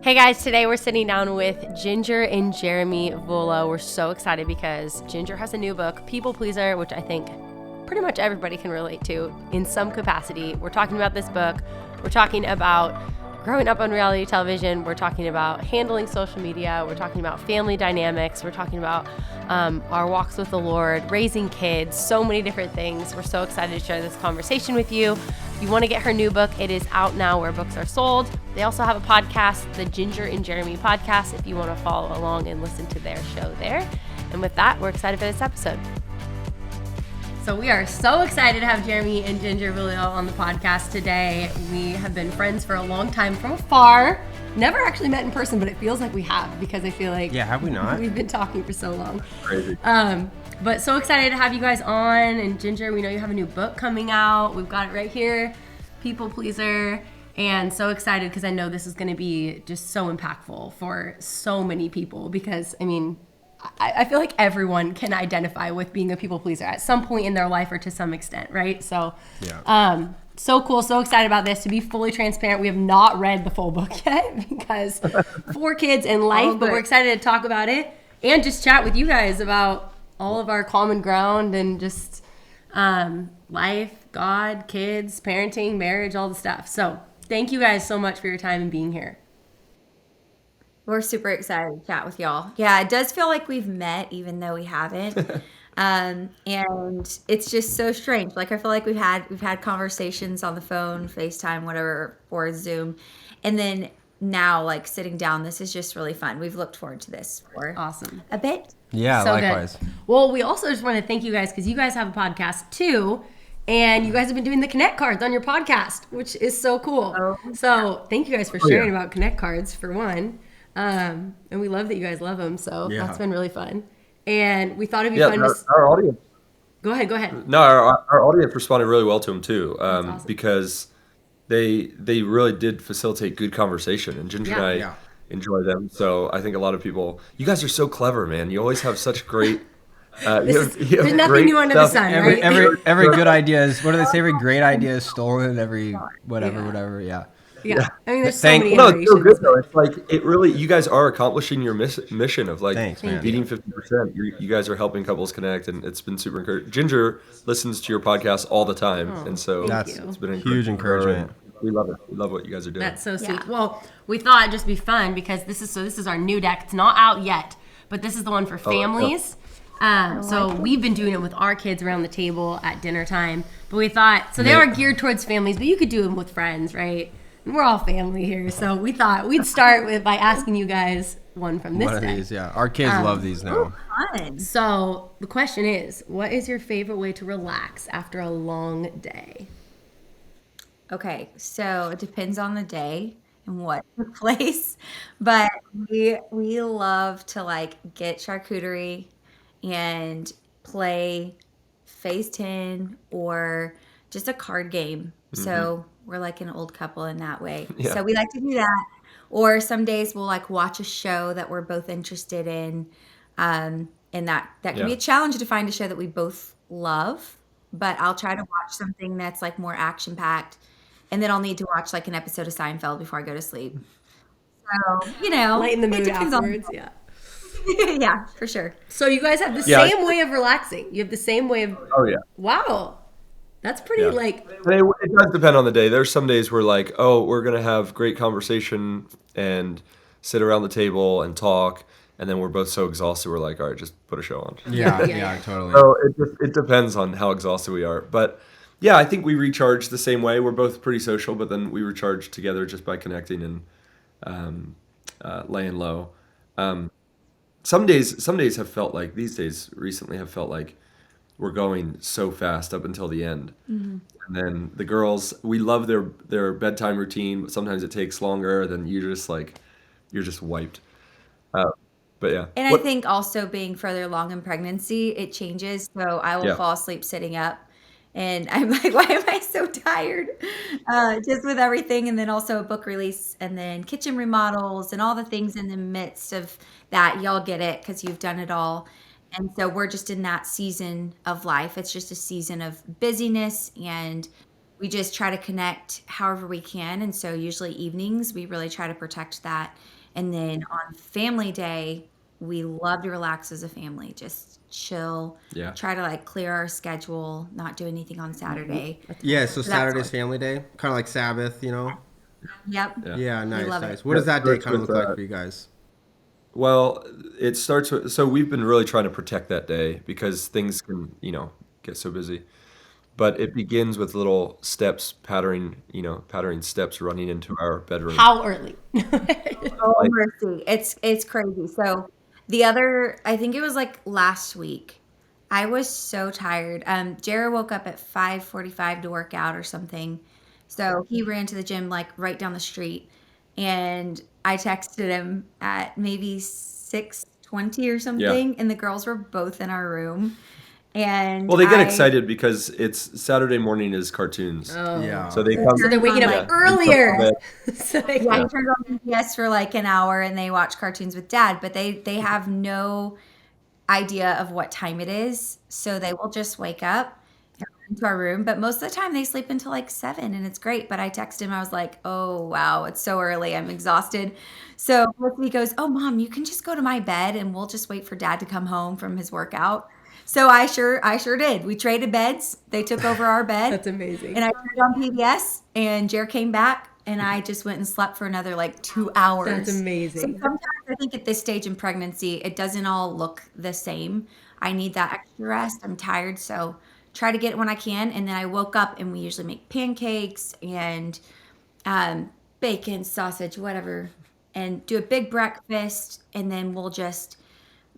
Hey guys, today we're sitting down with Jinger and Jeremy Vuolo. We're so excited because Jinger has a new book, People Pleaser, which I think pretty much everybody can relate to in some capacity. We're talking about this book. We're talking about growing up on reality television. We're talking about handling social media. We're talking about family dynamics. We're talking about our walks with the Lord, raising kids, so many different things. We're so excited to share this conversation with you. If you want to get her new book, it is out now where books are sold. They also have a podcast, the Jinger and Jeremy podcast, if you want to follow along and listen to their show there. And with that, we're excited for this episode. So we are so excited to have Jeremy and Jinger Vuolo on the podcast today. We have been friends for a long time from afar. Never actually met in person, but it feels like we have because I feel like have we not? We've been talking for so long. Crazy. But so excited to have you guys on. And Jinger, we know you have a new book coming out. We've got it right here, People Pleaser. And so excited because I know this is going to be just so impactful for so many people because, I mean, I feel like everyone can identify with being a people pleaser at some point in their life or to some extent, right? So, so cool, so excited about this. To be fully transparent, we have not read the full book yet because 4 kids and life, but we're excited to talk about it and just chat with you guys about all of our common ground and just life, God, kids, parenting, marriage, all the stuff. So thank you guys so much for your time and being here. We're super excited to chat with y'all. Yeah, it does feel like we've met even though we haven't. And it's just so strange. Like I feel like we've had conversations on the phone, FaceTime, whatever, or Zoom. And then now like sitting down, this is just really fun. We've looked forward to this for a bit. Yeah, So likewise. good. Well, we also just want to thank you guys because you guys have a podcast too. And you guys have been doing the Connect cards on your podcast, which is so cool. So thank you guys for sharing about Connect cards for one. And we love that you guys love them. So that's been really fun. And we thought it'd be fun to... Our audience. Go ahead. No, our audience responded really well to them too, awesome. because they really did facilitate good conversation, and Ginger and I enjoy them. So I think a lot of people, you guys are so clever, man. You always have such great. There's nothing new under the sun, right? Every good idea is, what do they say? Every great idea is stolen. Every whatever. Yeah. Yeah. I mean, there's so many No, it's so iterations. good though. It's like it really. You guys are accomplishing your mission of like Thanks, man. beating 50%. You guys are helping couples connect, and it's been super encouraging. Ginger listens to your podcast all the time, and so Thank you. it's been Huge encouragement. We love it. We love what you guys are doing. That's so sweet. Yeah. Well, we thought it'd just be fun because this is our new deck. It's not out yet, but this is the one for families. So we've been doing it with our kids around the table at dinner time. But we thought, so they are geared towards families, but you could do them with friends, right? We're all family here, so we thought we'd start by asking you guys one from this One of deck. these, Our kids love these now. Fun. So the question is, what is your favorite way to relax after a long day? Okay, so it depends on the day and what took place, but we love to like get charcuterie and play phase 10 or just a card game. So we're like an old couple in that way. Yeah. So we like to do that. Or some days we'll like watch a show that we're both interested in. And that can be a challenge to find a show that we both love, but I'll try to watch something that's like more action packed. And then I'll need to watch like an episode of Seinfeld before I go to sleep. So, Lighten the it mood depends on- afterwards, yeah. yeah, for sure. So you guys have the same way of relaxing. You have the same way of... Oh yeah. Wow. That's pretty like... And it does depend on the day. There's some days where like, oh, we're gonna have great conversation and sit around the table and talk, and then we're both so exhausted we're like, all right, just put a show on. Yeah, totally. So it depends on how exhausted we are. But yeah, I think we recharge the same way. We're both pretty social, but then we recharge together just by connecting and laying low. Some days have felt like, these days recently have felt like we're going so fast up until the end. And then the girls, we love their bedtime routine, but sometimes it takes longer. Then you're just wiped. But yeah. And I think also being further along in pregnancy, it changes. So I will fall asleep sitting up. And I'm like, why am I so tired? Just with everything. And then also a book release and then kitchen remodels and all the things in the midst of that. Y'all get it because you've done it all. And so we're just in that season of life. It's just a season of busyness. And we just try to connect however we can. And so usually evenings, we really try to protect that. And then on family day, we love to relax as a family, just chill, Yeah. try to like clear our schedule, not do anything on Saturday. Yeah, so that's Saturday's what- family day, kind of like Sabbath, you know? Yep. Yeah. Yeah, nice, love it. nice. What does that day Starts kind of with, look like for you guys? Well, it starts with, so we've been really trying to protect that day because things can, get so busy. But it begins with little steps, pattering steps running into our bedroom. How early? Oh, Like- mercy. It's crazy. So I think it was like last week. I was so tired. Jared woke up at 5:45 to work out or something. So he ran to the gym like right down the street. And I texted him at maybe 6:20 or something. And the girls were both in our room. And Well, they get I- excited because it's Saturday morning is cartoons. Oh. Yeah. So they So come. So they're waking up Yeah. earlier. So they Yeah, can- he turns on PBS for like an hour and they watch cartoons with dad, but they have no idea of what time it is. So they will just wake up and run into our room. But most of the time they sleep until like 7 and it's great. But I texted him, I was like, oh wow, it's so early. I'm exhausted. So he goes, oh mom, you can just go to my bed and we'll just wait for dad to come home from his workout. So I sure did. We traded beds. They took over our bed. That's amazing. And I turned on PBS, and Jared came back, and I just went and slept for another like 2 hours. That's So amazing. sometimes I think at this stage in pregnancy, it doesn't all look the same. I need that extra rest. I'm tired, so try to get it when I can. And then I woke up, and we usually make pancakes and bacon, sausage, whatever, and do a big breakfast, and then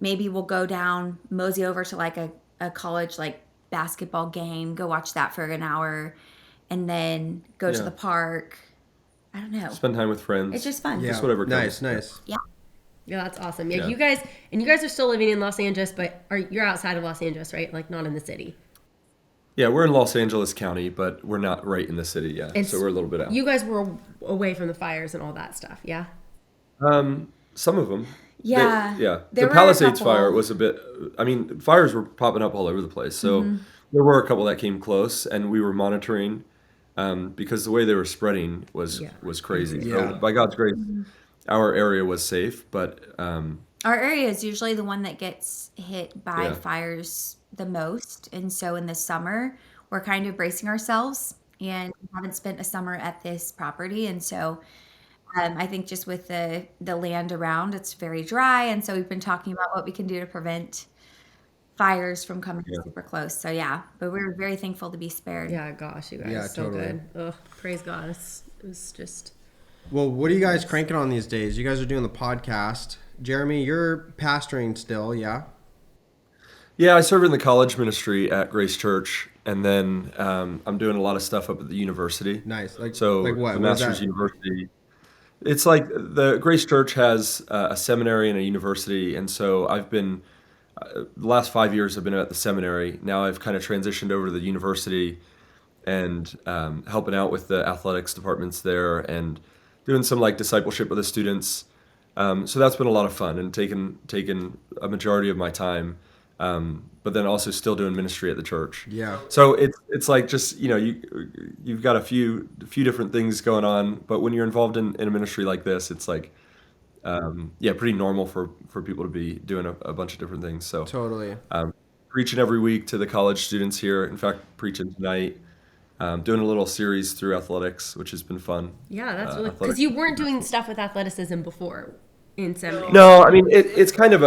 maybe we'll go down, mosey over to like a college like basketball game, go watch that for an hour, and then go to Yeah. the park. I don't know. Spend time with friends. It's just fun. Yeah, Just whatever nice, comes. nice. Yeah, that's awesome. Yeah, Yeah. you guys are still living in Los Angeles, but you're outside of Los Angeles, right? Like not in the city. Yeah, we're in Los Angeles County, but we're not right in the city yet. And So we're a little bit out. You guys were away from the fires and all that stuff, yeah? Some of them. Yeah. Yeah. There The were a Palisades couple. fire was a bit, fires were popping up all over the place. So Mm-hmm. there were a couple that came close and we were monitoring because the way they were spreading was crazy. Yeah. So by God's grace, our area was safe, but Our area is usually the one that gets hit by Yeah. fires the most. And so in the summer, we're kind of bracing ourselves and we haven't spent a summer at this property. And so I think just with the land around, it's very dry. And so we've been talking about what we can do to prevent fires from coming super close. So yeah, but we're very thankful to be spared. Yeah, gosh, you guys, Yeah, so totally. good. Ugh, praise God. It was just... Well, what are you guys cranking on these days? You guys are doing the podcast. Jeremy, you're pastoring still, yeah? yeah, I serve in the college ministry at Grace Church. And then I'm doing a lot of stuff up at the university. Nice. Like So like what? the What is Master's that? University. It's like the Grace Church has a seminary and a university, and so I've been the last 5 years I've been at the seminary. Now I've kind of transitioned over to the university and helping out with the athletics departments there and doing some like discipleship with the students. So that's been a lot of fun and taken a majority of my time. But then also still doing ministry at the church. Yeah. So it's like just you've got a few different things going on, but when you're involved in a ministry like this, it's like pretty normal for people to be doing a bunch of different things. So Totally. preaching every week to the college students here. In fact, preaching tonight. Doing a little series through athletics, which has been fun. Yeah, that's really... Athletics. Because you weren't doing stuff with athleticism before in seminary. No, I mean it's kind of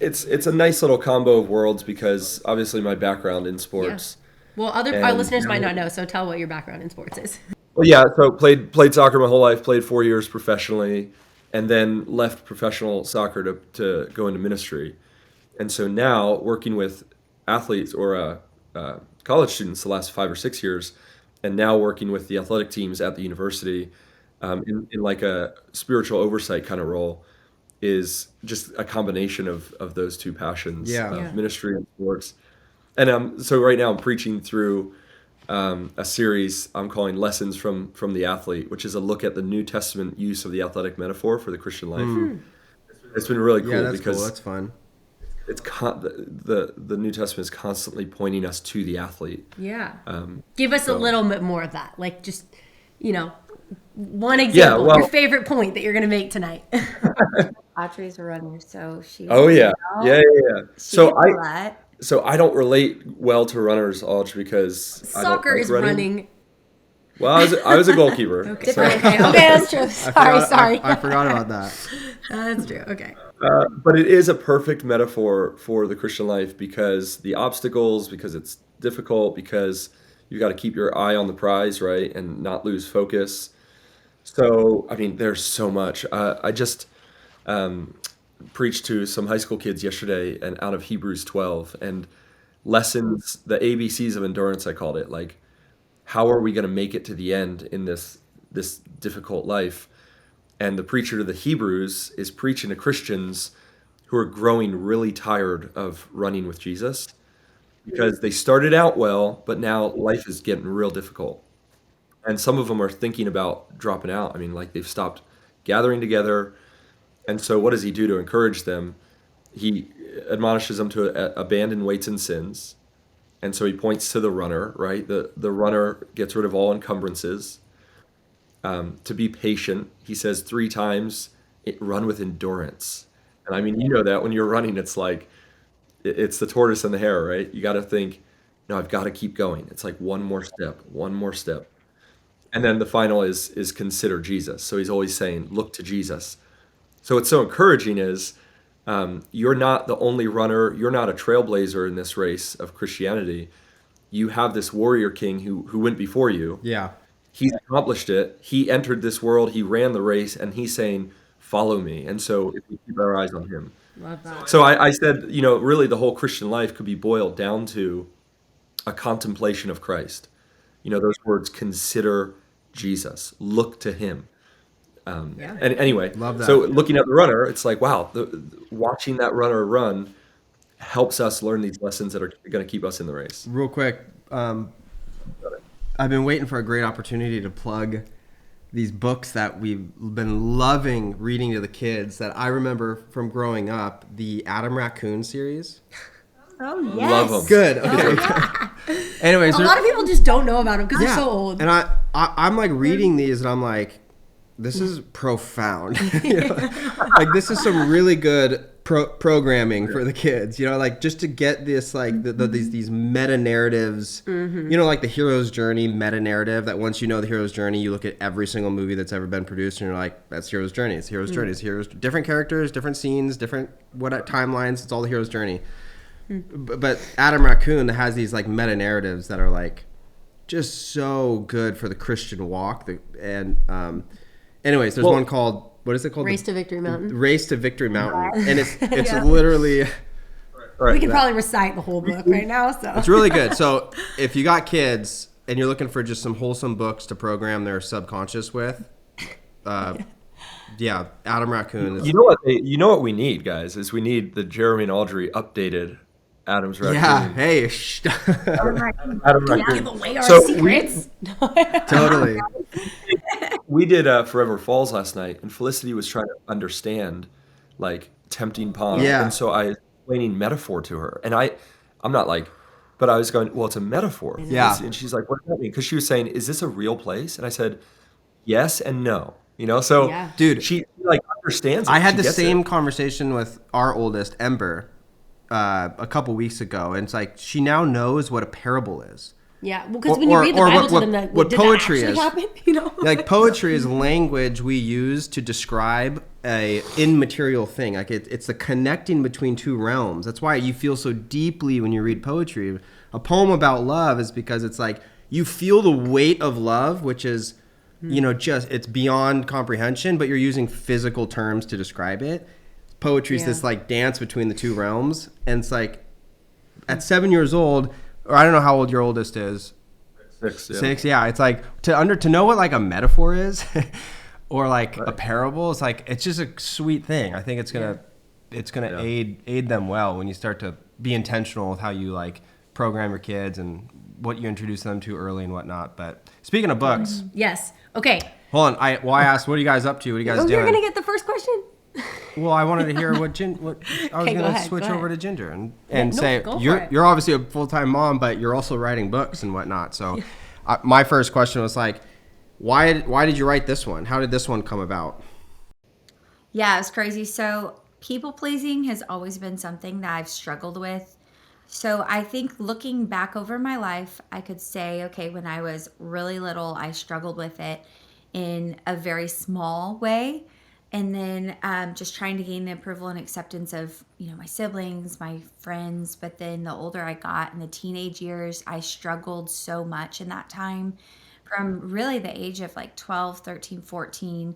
it's a nice little combo of worlds because obviously my background in sports. Well, our And- listeners might not know, so tell what your background in sports is. Well, yeah, so played soccer my whole life, played 4 years professionally, and then left professional soccer to go into ministry. And so now working with athletes or college students the last 5 or 6 years, and now working with the athletic teams at the university in like a spiritual oversight kind of role is just a combination of those two passions, Yeah. of Yeah. ministry and sports. And so right now I'm preaching through a series I'm calling Lessons from the Athlete, which is a look at the New Testament use of the athletic metaphor for the Christian life. It's been really cool Yeah, that's because cool. That's fun. the New Testament is constantly pointing us to the athlete. Yeah. Give us a little bit more of that. Like just, one example, Yeah, well, your favorite point that you're going to make tonight. Audrey's a runner, so she. Oh yeah, yeah. She gets a lot. So I don't relate well to runners, Audrey, because Soccer is running. Well, I was a goalkeeper. Okay. So. Okay, that's true. Sorry. I forgot about that. That's true. Okay. But it is a perfect metaphor for the Christian life because the obstacles, because it's difficult, because you got to keep your eye on the prize, right, and not lose focus. So, I mean, there's so much. I just preached to some high school kids yesterday and out of Hebrews 12 and lessons, the ABCs of endurance, I called it. Like, how are we going to make it to the end in this difficult life? And the preacher to the Hebrews is preaching to Christians who are growing really tired of running with Jesus because they started out well, but now life is getting real difficult. And some of them are thinking about dropping out. I mean, like they've stopped gathering together. And so what does he do to encourage them? He admonishes them to abandon weights and sins. And so he points to the runner, right? The runner gets rid of all encumbrances. To be patient, he says 3 times, run with endurance. And I mean, you know that when you're running, it's like, it's the tortoise and the hare, right? You got to think, no, I've got to keep going. It's like one more step. And then the final is consider Jesus. So he's always saying, look to Jesus. So what's so encouraging is you're not the only runner. You're not a trailblazer in this race of Christianity. You have this warrior king who went before you. Yeah. He's accomplished it. He entered this world. He ran the race, and he's saying, follow me. And so if we keep our eyes on him. Love that. So I said, really the whole Christian life could be boiled down to a contemplation of Christ. Those words, consider Jesus, look to him. And anyway, Love that. So looking at the runner, it's like, wow, watching that runner run helps us learn these lessons that are going to keep us in the race. Real quick, I've been waiting for a great opportunity to plug these books that we've been loving reading to the kids that I remember from growing up, the Adam Raccoon series. Oh, yes. Love them. Good. Okay. Anyways, A lot of people just don't know about them because they're so old. And I'm like reading these and I'm like, this is profound. Like this is some really good programming for the kids, like just to get this, like these meta narratives, like the hero's journey meta narrative that once you know the hero's journey, you look at every single movie that's ever been produced and you're like, that's hero's journey. It's hero's journey. It's hero's, different characters, different scenes, different timelines. It's all the hero's journey. But Adam Raccoon has these like meta narratives that are like just so good for the Christian walk. Anyways, there's one called, what is it called? Race to Victory Mountain. Race to Victory Mountain. And it's literally... We could probably recite the whole book right now. So it's really good. So if you got kids and you're looking for just some wholesome books to program their subconscious with, Adam Raccoon. You know what we need, guys, is we need the Jeremy and Audrey updated Adam's Raccoon. Yeah, hey. Adam Raccoon. give away our secrets. Totally. We did Forever Falls last night, and Felicity was trying to understand, like, tempting pond. Yeah. And so I was explaining metaphor to her. And I'm not like, but I was going, well, it's a metaphor. Yeah. And she's like, what does that mean? Because she was saying, is this a real place? And I said, yes and no. So, dude, she like understands it. I had the gets same it. conversation with our oldest, Ember, a couple weeks ago. And it's like, she now knows what a parable is. Yeah, well, because when you read the Bible to them, what did poetry that actually happen? Like poetry is language we use to describe a immaterial thing. Like it's the connecting between two realms. That's why you feel so deeply when you read poetry. A poem about love is because it's like you feel the weight of love, which is, just it's beyond comprehension, but you're using physical terms to describe it. Poetry is this like dance between the two realms, and it's like at 7 years old. Or I don't know how old your oldest is. 6. Yeah. 6, yeah. It's like to know what like a metaphor is, or like a parable. It's like it's just a sweet thing. I think it's gonna aid them well when you start to be intentional with how you like program your kids and what you introduce them to early and whatnot. But speaking of books, Yes. Okay. hold on. I asked, what are you guys up to? What are you guys doing? You're gonna get the first question. Well, I wanted to hear what I was Okay, going go to ahead, switch go over to ahead. Ginger and No, say go for you're it. you're obviously a full-time mom, but you're also writing books and whatnot. So, my first question was like, why did you write this one? How did this one come about? Yeah, it was crazy. So, people pleasing has always been something that I've struggled with. So, I think looking back over my life, I could say, okay, when I was really little, I struggled with it in a very small way. And then just trying to gain the approval and acceptance of, my siblings, my friends. But then the older I got in the teenage years, I struggled so much in that time from really the age of like 12, 13, 14,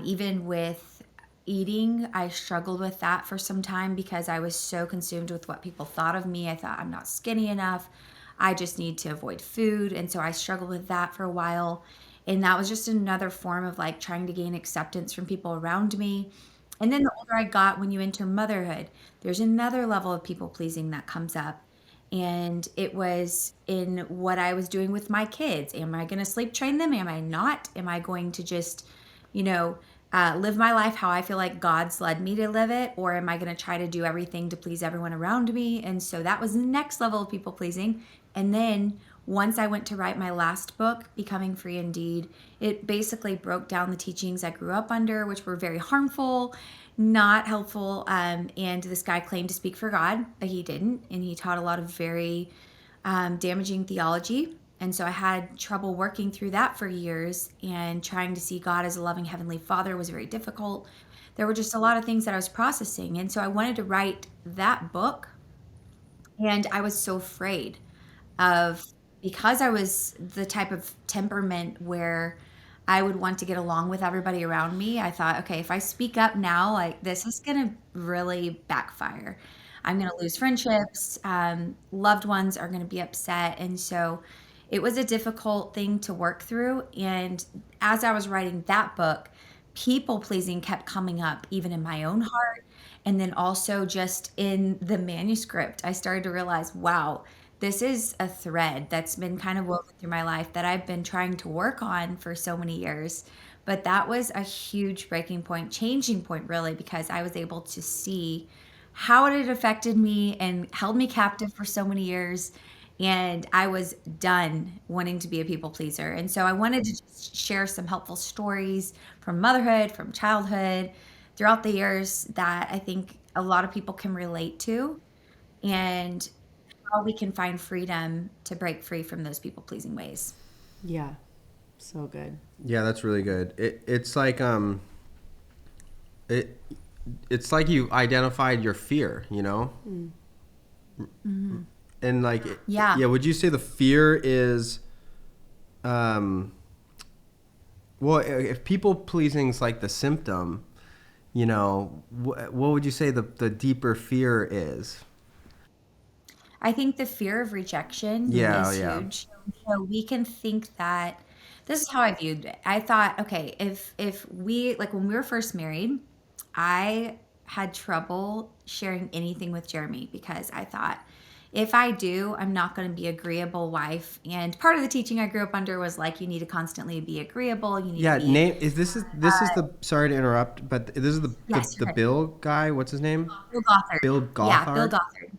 even with eating. I struggled with that for some time because I was so consumed with what people thought of me. I thought I'm not skinny enough. I just need to avoid food. And so I struggled with that for a while. And that was just another form of like trying to gain acceptance from people around me. And then the older I got, when you enter motherhood, there's another level of people pleasing that comes up. And it was in what I was doing with my kids. Am I going to sleep train them? Am I not? Am I going to just, you know, live my life how I feel like God's led me to live it? Or am I going to try to do everything to please everyone around me? And so that was the next level of people pleasing. And then once I went to write my last book, Becoming Free Indeed, it basically broke down the teachings I grew up under, which were very harmful, not helpful. And this guy claimed to speak for God, but he didn't. And he taught a lot of very damaging theology. And so I had trouble working through that for years, and trying to see God as a loving Heavenly Father was very difficult. There were just a lot of things that I was processing. And so I wanted to write that book. And I was so afraid of, because I was the type of temperament where I would want to get along with everybody around me. I thought, okay, if I speak up now, like this is going to really backfire. I'm going to lose friendships. Loved ones are going to be upset. And so it was a difficult thing to work through. And as I was writing that book, people pleasing kept coming up, even in my own heart. And then also just in the manuscript, I started to realize, wow, this is a thread that's been kind of woven through my life that I've been trying to work on for so many years. But that was a huge breaking point, changing point, really, because I was able to see how it had affected me and held me captive for so many years. And I was done wanting to be a people pleaser. And so I wanted to just share some helpful stories from motherhood, from childhood, throughout the years that I think a lot of people can relate to, and how we can find freedom to break free from those people pleasing ways. Yeah. So good. Yeah, that's really good. It's like it it's like you identified your fear, and like Yeah. yeah. Would you say the fear is well, if people pleasing's like the symptom, what would you say the deeper fear is? I think the fear of rejection Yeah, is yeah. huge. So we can think that, this is how I viewed it. I thought, okay, if we, like when we were first married, I had trouble sharing anything with Jeremy because I thought, if I do, I'm not going to be agreeable wife. And part of the teaching I grew up under was like, you need to constantly be agreeable. You need to Yeah, be, name is this is the sorry to interrupt, but this is yes, the you're right. Bill guy. What's his name? Bill Gothard. Bill Yeah, Bill Gothard. Gothard.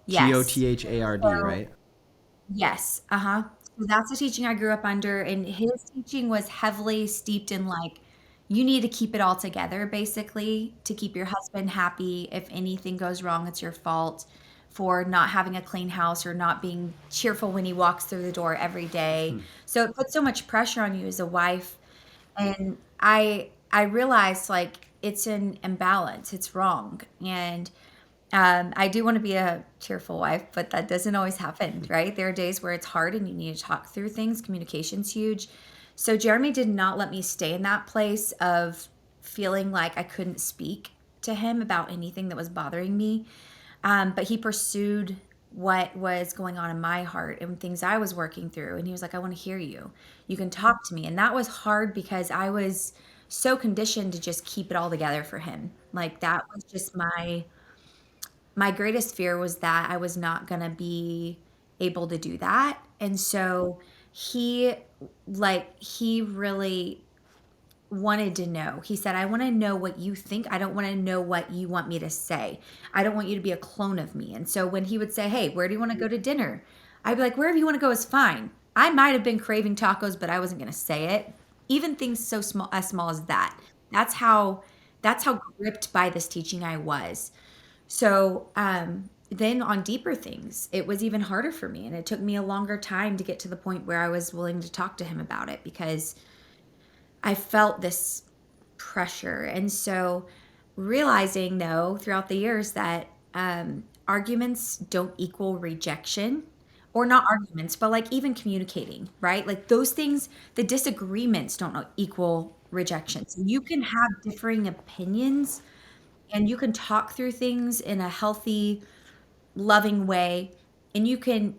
Yes. Gothard, So right? yes, uh-huh. So that's the teaching I grew up under, and his teaching was heavily steeped in like, you need to keep it all together, basically, to keep your husband happy. If anything goes wrong, it's your fault for not having a clean house or not being cheerful when he walks through the door every day. So it puts so much pressure on you as a wife. And I realized like it's an imbalance, it's wrong. And I do want to be a cheerful wife, but that doesn't always happen, right? There are days where it's hard and you need to talk through things. Communication's huge. So Jeremy did not let me stay in that place of feeling like I couldn't speak to him about anything that was bothering me. But he pursued what was going on in my heart and things I was working through. And he was like, I want to hear you. You can talk to me. And that was hard because I was so conditioned to just keep it all together for him. Like that was just my greatest fear was that I was not going to be able to do that. And so he he really wanted to know. He said, I want to know what you think. I don't want to know what you want me to say. I don't want you to be a clone of me. And so when he would say, hey, where do you want to go to dinner? I'd be like, wherever you want to go is fine. I might have been craving tacos, but I wasn't going to say it. Even things so small as that. That's how that's how gripped by this teaching I was. So then on deeper things, it was even harder for me. And it took me a longer time to get to the point where I was willing to talk to him about it because I felt this pressure. And so realizing, though, throughout the years that arguments don't equal rejection, or not arguments, but like even communicating, right? Like those things, the disagreements don't equal rejection. So you can have differing opinions and you can talk through things in a healthy, loving way, and you can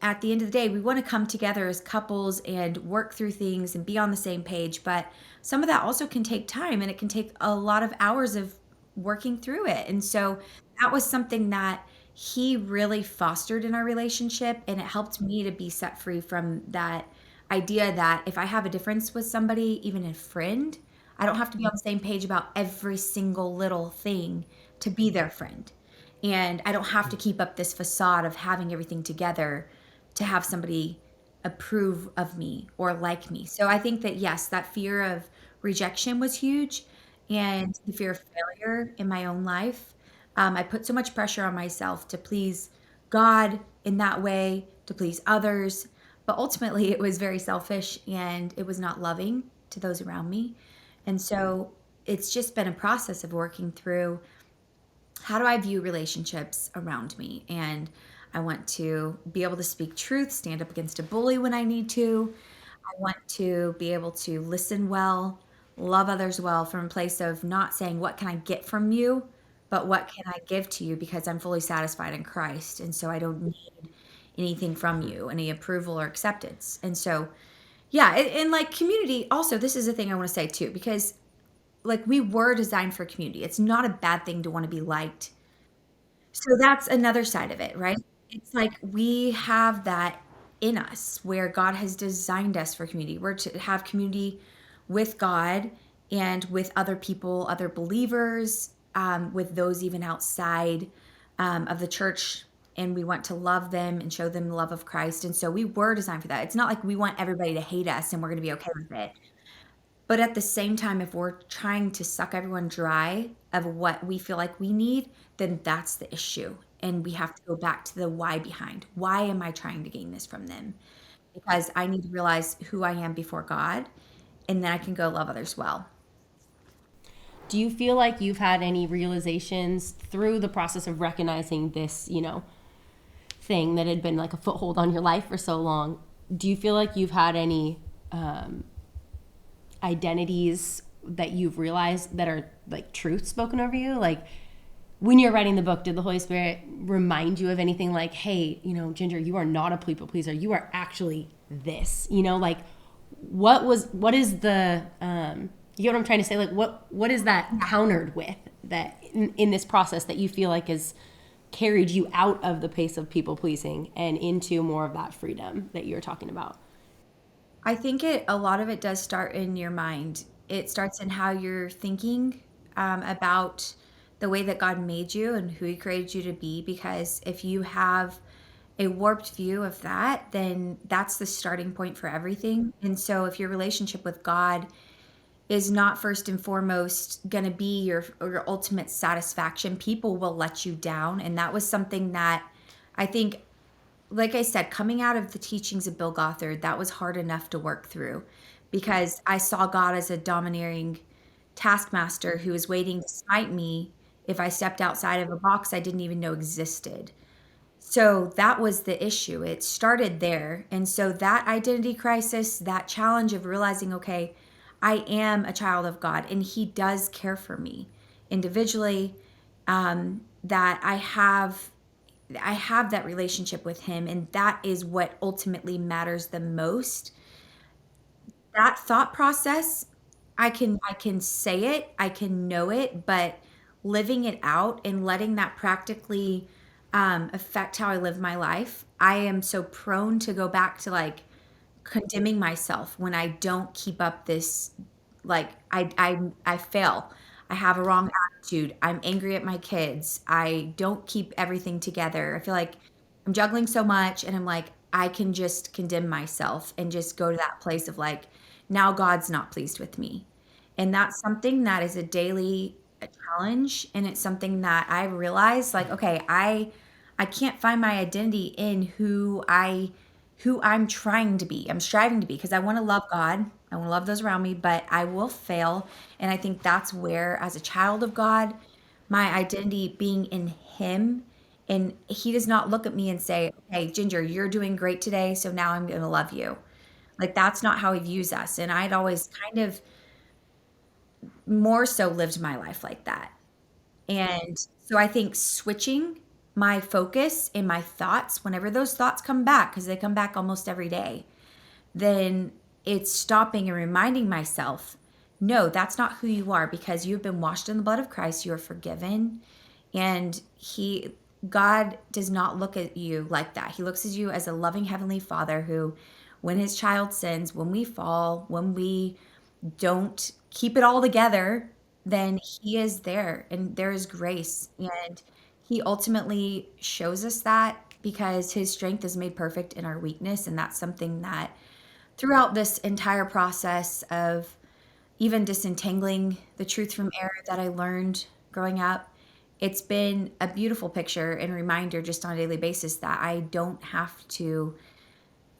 at the end of the day, we want to come together as couples and work through things and be on the same page, but some of that also can take time, and it can take a lot of hours of working through it. And so that was something that he really fostered in our relationship, and it helped me to be set free from that idea that if I have a difference with somebody, even a friend, I don't have to be on the same page about every single little thing to be their friend. And I don't have to keep up this facade of having everything together to have somebody approve of me or like me. So I think that, yes, that fear of rejection was huge, and the fear of failure in my own life. I put so much pressure on myself to please God in that way, to please others. But ultimately, it was very selfish and it was not loving to those around me. And so it's just been a process of working through, how do I view relationships around me? And I want to be able to speak truth, stand up against a bully when I need to. I want to be able to listen well, love others well, from a place of not saying, what can I get from you? But what can I give to you, because I'm fully satisfied in Christ. And so I don't need anything from you, any approval or acceptance. And so, yeah, and like community, also, this is a thing I want to say too, because like we were designed for community. It's not a bad thing to want to be liked. So that's another side of it, right? It's like we have that in us where God has designed us for community. We're to have community with God and with other people, other believers, with those even outside of the church. And we want to love them and show them the love of Christ. And so we were designed for that. It's not like we want everybody to hate us and we're going to be okay with it. But at the same time, if we're trying to suck everyone dry of what we feel like we need, then that's the issue. And we have to go back to the why behind. Why am I trying to gain this from them? Because I need to realize who I am before God, and then I can go love others well. Do you feel like you've had any realizations through the process of recognizing this, thing that had been like a foothold on your life for so long? Do you feel like you've had any identities that you've realized that are like truth spoken over you? Like when you're writing the book, did the Holy Spirit remind you of anything like, hey, Ginger, you are not a people pleaser. You are actually this, like what is the, you know what I'm trying to say? Like what is that countered with that in this process that you feel like has carried you out of the pace of people pleasing and into more of that freedom that you're talking about? I think a lot of it does start in your mind. It starts in how you're thinking about the way that God made you and who He created you to be. Because if you have a warped view of that, then that's the starting point for everything. And so if your relationship with God is not first and foremost going to be your ultimate satisfaction, people will let you down. And that was something that I think, like I said, coming out of the teachings of Bill Gothard, that was hard enough to work through, because I saw God as a domineering taskmaster who was waiting to smite me if I stepped outside of a box I didn't even know existed. So that was the issue. It started there. And so that identity crisis, that challenge of realizing, okay, I am a child of God and He does care for me individually, that I have that relationship with Him, and that is what ultimately matters the most. That thought process, I can say it, I can know it, but living it out and letting that practically affect how I live my life, I am so prone to go back to like condemning myself when I don't keep up this like I fail. I have a wrong attitude. I'm angry at my kids. I don't keep everything together. I feel like I'm juggling so much, and I'm like, I can just condemn myself and just go to that place of like, now God's not pleased with me. And that's something that is a daily challenge, and it's something that I realize like, okay, I can't find my identity in who I'm trying to be. I'm striving to be because I want to love God. I want to love those around me, but I will fail. And I think that's where, as a child of God, my identity being in Him, and He does not look at me and say, "Hey, Ginger, you're doing great today, so now I'm going to love you." Like that's not how He views us. And I'd always kind of more so lived my life like that. And so I think switching my focus and my thoughts, whenever those thoughts come back, because they come back almost every day, then it's stopping and reminding myself, no, that's not who you are, because you've been washed in the blood of Christ. You are forgiven. And God does not look at you like that. He looks at you as a loving Heavenly Father who, when His child sins, when we fall, when we don't keep it all together, then He is there and there is grace. And He ultimately shows us that because His strength is made perfect in our weakness. And that's something that throughout this entire process of even disentangling the truth from error that I learned growing up, it's been a beautiful picture and reminder just on a daily basis that I don't have to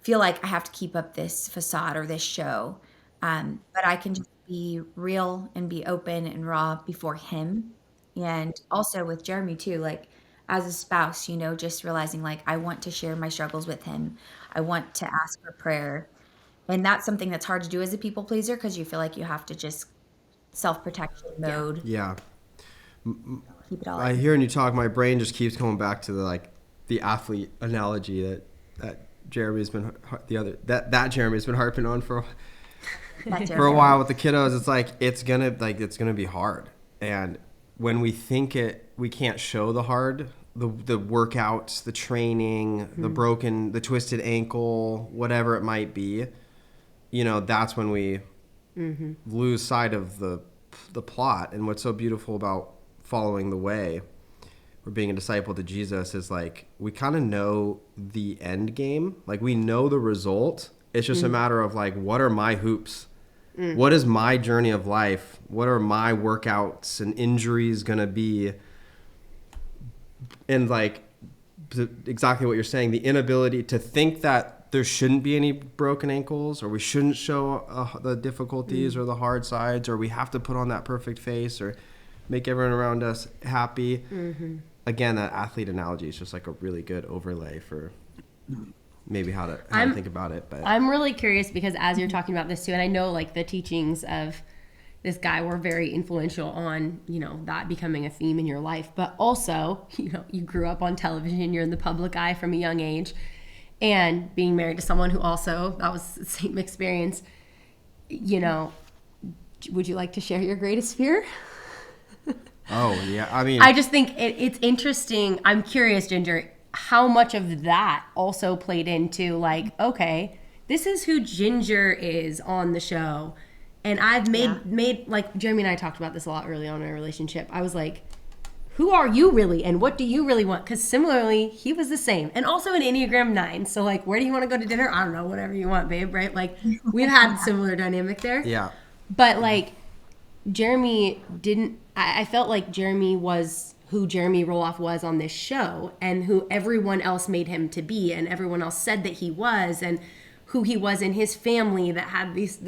feel like I have to keep up this facade or this show. But I can just be real and be open and raw before Him. And also with Jeremy too, like as a spouse, just realizing like I want to share my struggles with him. I want to ask for prayer. And that's something that's hard to do as a people pleaser because you feel like you have to just self-protection mode. Yeah. Keep it all I in. hear when you talk, my brain just keeps coming back to the athlete analogy that Jeremy's been that Jeremy's been harping on for a while with the kiddos. It's like it's gonna be hard, and when we think we can't show the hard, the workouts, the training, the twisted ankle, whatever it might be, that's when we lose sight of the plot. And what's so beautiful about following the way or being a disciple to Jesus is like we kind of know the end game, like we know the result. It's just a matter of like, what are my hoops? What is my journey of life? What are my workouts and injuries going to be? And like exactly what you're saying, the inability to think that there shouldn't be any broken ankles, or we shouldn't show the difficulties or the hard sides, or we have to put on that perfect face or make everyone around us happy. Again, that athlete analogy is just like a really good overlay for maybe how to think about it. But I'm really curious because as you're talking about this too, and I know like the teachings of this guy were very influential on, that becoming a theme in your life, but also, you grew up on television, you're in the public eye from a young age, and being married to someone who also, that was the same experience, would you like to share your greatest fear? Oh yeah, I mean, I just think it's interesting. I'm curious, Ginger, how much of that also played into like, okay, this is who Ginger is on the show. And I've made like Jeremy and I talked about this a lot early on in our relationship. I was like, who are you really? And what do you really want? Because similarly, he was the same. And also an Enneagram 9. So like, where do you want to go to dinner? I don't know, whatever you want, babe, right? Like we've had similar dynamic there. Yeah. But like Jeremy I felt like Jeremy was who Jeremy Roloff was on this show and who everyone else made him to be, and everyone else said that he was, and who he was in his family that had these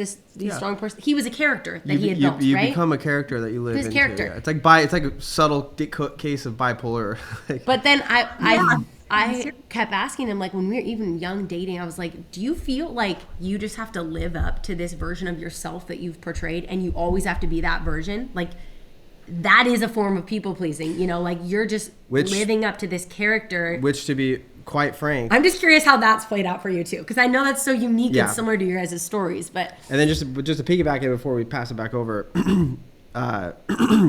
strong person. He was a character that he had built, you right? become a character that you live His into. character. Yeah. It's like a subtle case of bipolar. But then I kept asking him, like when we were even young dating, I was like, do you feel like you just have to live up to this version of yourself that you've portrayed, and you always have to be that version? Like that is a form of people pleasing, like you're just living up to this character. Which, to be quite frank, I'm just curious how that's played out for you too, because I know that's so unique and similar to your guys' stories. But and then just to piggyback it before we pass it back over,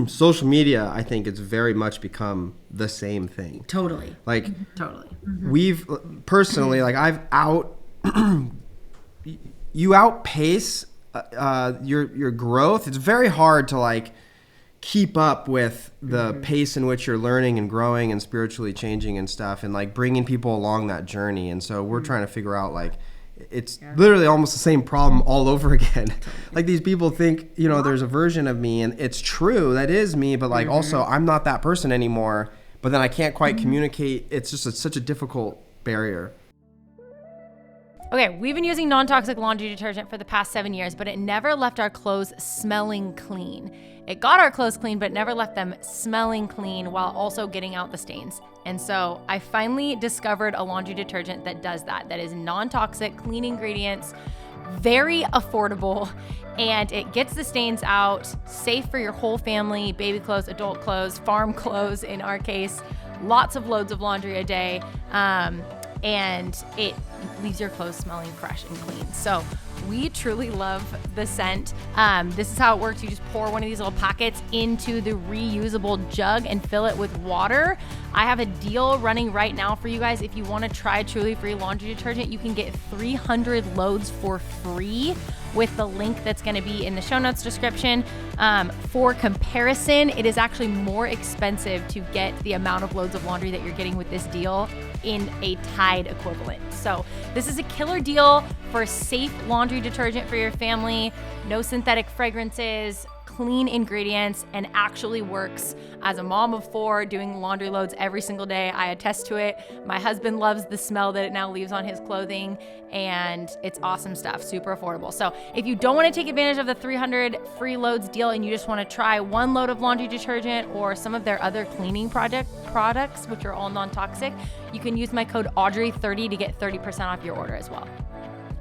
social media, I think it's very much become the same thing. Totally. Like totally. We've personally, like you outpace your growth. It's very hard to like keep up with the pace in which you're learning and growing and spiritually changing and stuff, and like bringing people along that journey. And so we're trying to figure out like it's literally almost the same problem all over again. Like these people think, you know, there's a version of me, and it's true, that is me, but like also I'm not that person anymore, but then I can't quite communicate. It's just such a difficult barrier. Okay, we've been using non-toxic laundry detergent for the past 7 years, but it never left our clothes smelling clean. It got our clothes clean, but never left them smelling clean while also getting out the stains. And so I finally discovered a laundry detergent that does that. That is non-toxic, clean ingredients, very affordable, and it gets the stains out, safe for your whole family, baby clothes, adult clothes, farm clothes in our case, lots of loads of laundry a day. And it leaves your clothes smelling fresh and clean. So we truly love the scent. This is how it works. You just pour one of these little packets into the reusable jug and fill it with water. I have a deal running right now for you guys. If you want to try Truly Free laundry detergent, you can get 300 loads for free with the link that's going to be in the show notes description. For comparison, it is actually more expensive to get the amount of loads of laundry that you're getting with this deal in a Tide equivalent. So this is a killer deal for safe laundry detergent for your family, no synthetic fragrances, clean ingredients, and actually works. As a mom of 4 doing laundry loads every single day, I attest to it. My husband loves the smell that it now leaves on his clothing, and it's awesome stuff, super affordable. So if you don't want to take advantage of the 300 free loads deal and you just want to try 1 load of laundry detergent or some of their other cleaning products, which are all non-toxic, you can use my code Audrey30 to get 30% off your order as well.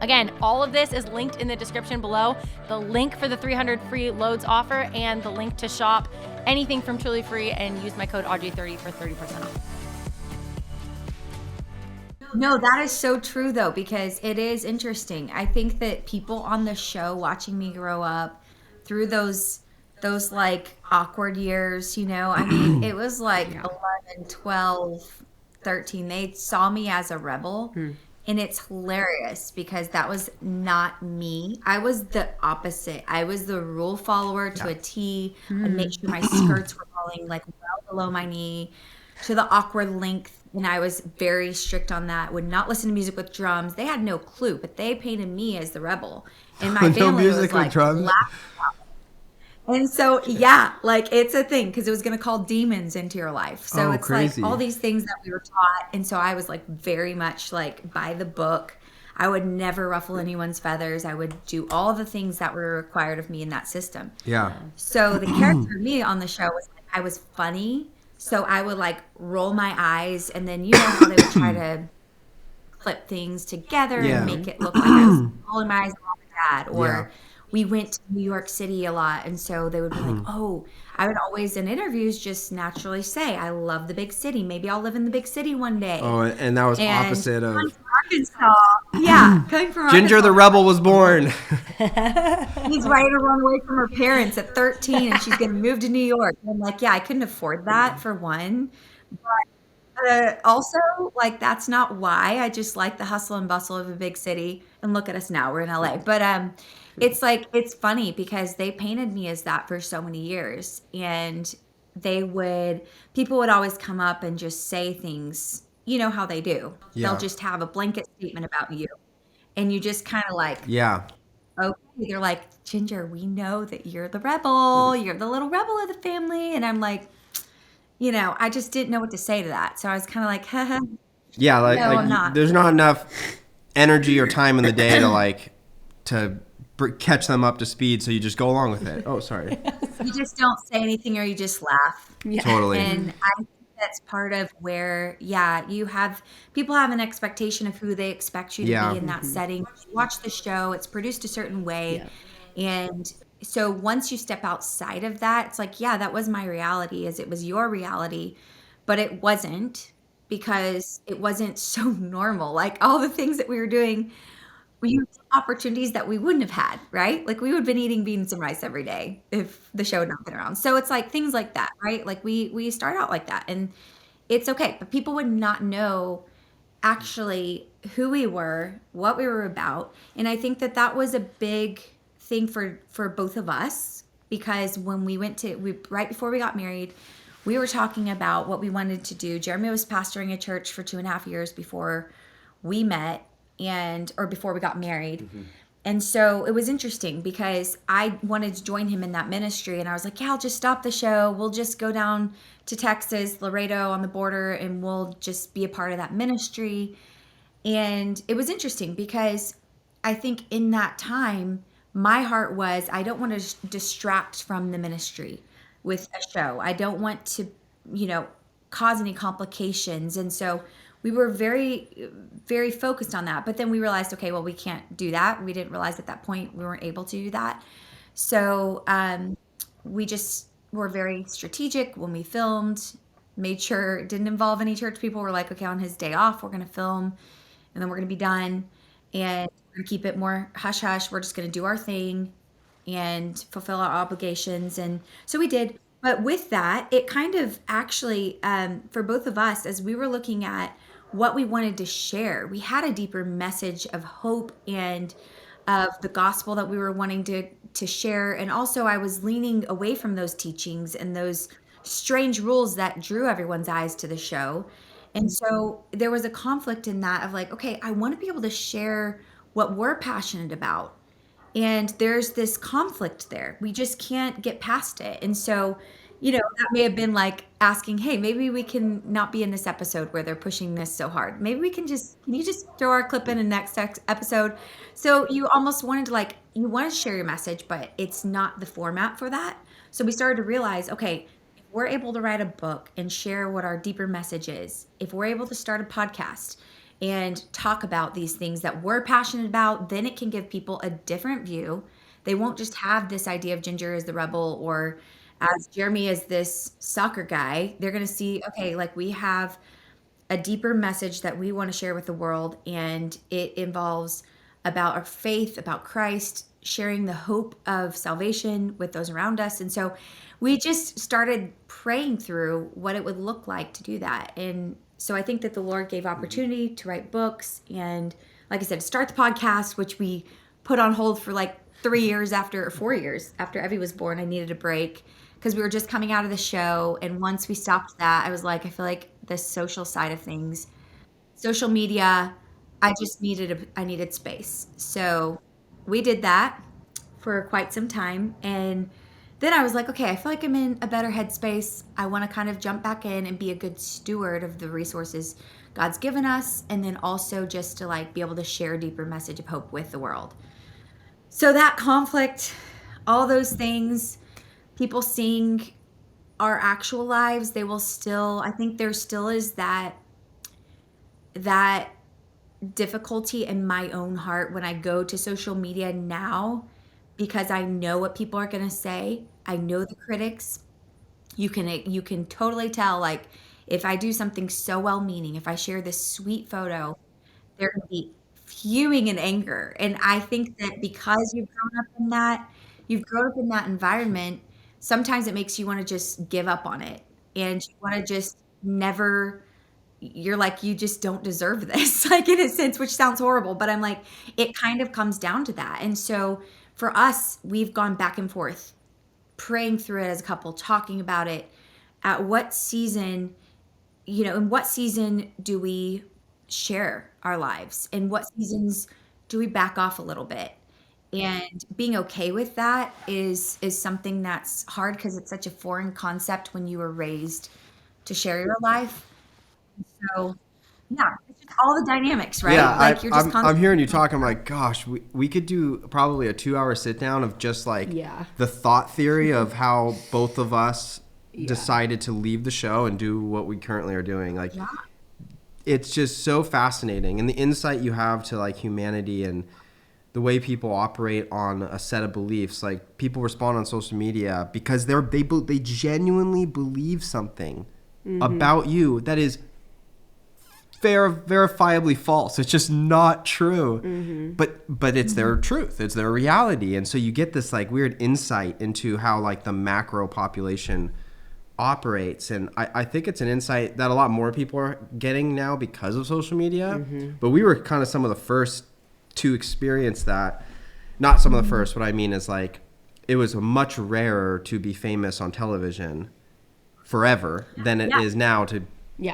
Again, all of this is linked in the description below. The link for the 300 free loads offer and the link to shop anything from Truly Free and use my code Audrey30 for 30% off. No, that is so true though, because it is interesting. I think that people on the show watching me grow up through those like awkward years, you know, I mean, it was like 11, 12, 13. They saw me as a rebel. And it's hilarious because that was not me. I was the opposite. I was the rule follower to a T. I'd make sure my skirts were falling like well below my knee to the awkward length. And I was very strict on that. Would not listen to music with drums. They had no clue, but they painted me as the rebel. And my family was like, drums. And so, yeah, like it's a thing because it was going to call demons into your life. So it's crazy. Like all these things that we were taught. And so I was like very much like by the book. I would never ruffle anyone's feathers. I would do all the things that were required of me in that system. Yeah. So the character of me on the show was like, I was funny. So I would like roll my eyes and then you know how they would try to clip things together and make it look like I was rolling my eyes at mom and dad or we went to New York City a lot, and so they would be like, oh, I would always in interviews just naturally say, I love the big city. Maybe I'll live in the big city one day. Oh, and that was opposite of... Arkansas. Yeah, coming from Arkansas. Ginger the Rebel was born. He's ready to run away from her parents at 13, and she's going to move to New York. And I'm like, yeah, I couldn't afford that for one. But also, like, that's not why. I just like the hustle and bustle of a big city. And look at us now. We're in LA. But it's like, it's funny because they painted me as that for so many years. And people would always come up and just say things, you know how they do. Yeah. They'll just have a blanket statement about you. And you just kind of like, okay. They're like, Ginger, we know that you're the rebel. You're the little rebel of the family. And I'm like, you know, I just didn't know what to say to that. So I was kind of like, haha. Yeah, like, no, I'm not. There's not enough energy or time in the day to catch them up to speed, so you just go along with it. Oh, sorry. You just don't say anything or you just laugh. Yeah. Totally. And I think that's part of where, people have an expectation of who they expect you to be in that setting. You watch the show, it's produced a certain way. Yeah. And so once you step outside of that, it's like, that was my reality, as it was your reality, but it wasn't because it wasn't so normal. Like all the things that we were doing, we had opportunities that we wouldn't have had, right? Like we would have been eating beans and rice every day if the show had not been around. So it's like things like that, right? Like we start out like that and it's okay. But people would not know actually who we were, what we were about. And I think that was a big thing for both of us, because when we right before we got married, we were talking about what we wanted to do. Jeremy was pastoring a church for 2.5 years before we met or before we got married. And so it was interesting because I wanted to join him in that ministry. And I was like, yeah, I'll just stop the show. We'll just go down to Texas, Laredo on the border, and we'll just be a part of that ministry. And it was interesting because I think in that time, my heart was, I don't want to distract from the ministry with a show. I don't want to, cause any complications. And so we were very, very focused on that. But then we realized, okay, well, we can't do that. We didn't realize at that point we weren't able to do that. So we just were very strategic when we filmed, made sure it didn't involve any church people. We're like, okay, on his day off, we're going to film, and then we're going to be done. And we're going to keep it more hush hush. We're just going to do our thing and fulfill our obligations. And so we did. But with that, it kind of actually, for both of us, as we were looking at what we wanted to share, we had a deeper message of hope and of the gospel that we were wanting to share. And also I was leaning away from those teachings and those strange rules that drew everyone's eyes to the show. And so there was a conflict in that of like, okay, I want to be able to share what we're passionate about. And there's this conflict there. We just can't get past it. And so, that may have been like asking, hey, maybe we can not be in this episode where they're pushing this so hard. Maybe we can you just throw our clip in next episode? So you almost wanted to you want to share your message, but it's not the format for that. So we started to realize, okay, if we're able to write a book and share what our deeper message is, if we're able to start a podcast and talk about these things that we're passionate about, then it can give people a different view. They won't just have this idea of Jinger as the rebel or as Jeremy as this soccer guy. They're going to see, okay, we have a deeper message that we want to share with the world, and it involves about our faith, about Christ, sharing the hope of salvation with those around us. And so we just started praying through what it would look like to do that. And so I think that the Lord gave opportunity to write books and, like I said, start the podcast, which we put on hold for 4 years after Evie was born. I needed a break because we were just coming out of the show. And once we stopped that, I was like, I feel like the social side of things, social media, I needed space. So we did that for quite some time. And then I was like, okay, I feel like I'm in a better headspace. I want to kind of jump back in and be a good steward of the resources God's given us. And then also just to be able to share a deeper message of hope with the world. So that conflict, all those things, people seeing our actual lives, they will still, I think there still is that difficulty in my own heart when I go to social media now, because I know what people are going to say. I know the critics. You can totally tell, if I do something so well-meaning, if I share this sweet photo, they're going to be fuming in anger. And I think that because you've grown up in that environment, sometimes it makes you want to just give up on it. And you want to just never, you're like, you just don't deserve this, in a sense, which sounds horrible, but I'm like, it kind of comes down to that. And so for us, we've gone back and forth, praying through it as a couple, talking about it. At what season, in what season do we share our lives? And what seasons do we back off a little bit? And being okay with that is something that's hard because it's such a foreign concept when you were raised to share your life. So yeah, it's just all the dynamics, right? Yeah, you're just I'm hearing you talk. I'm like, gosh, we could do probably a 2-hour sit down of just the thought theory of how both of us decided to leave the show and do what we currently are doing. It's just so fascinating, and the insight you have to humanity and the way people operate on a set of beliefs. People respond on social media because they genuinely believe something about you that is verifiably false. It's just not true. But it's their truth. It's their reality. And so you get this weird insight into how the macro population operates. And I think it's an insight that a lot more people are getting now because of social media. But we were kind of some of the first to experience that. not some of the first. What I mean is like, it was much rarer to be famous on television forever than it is now to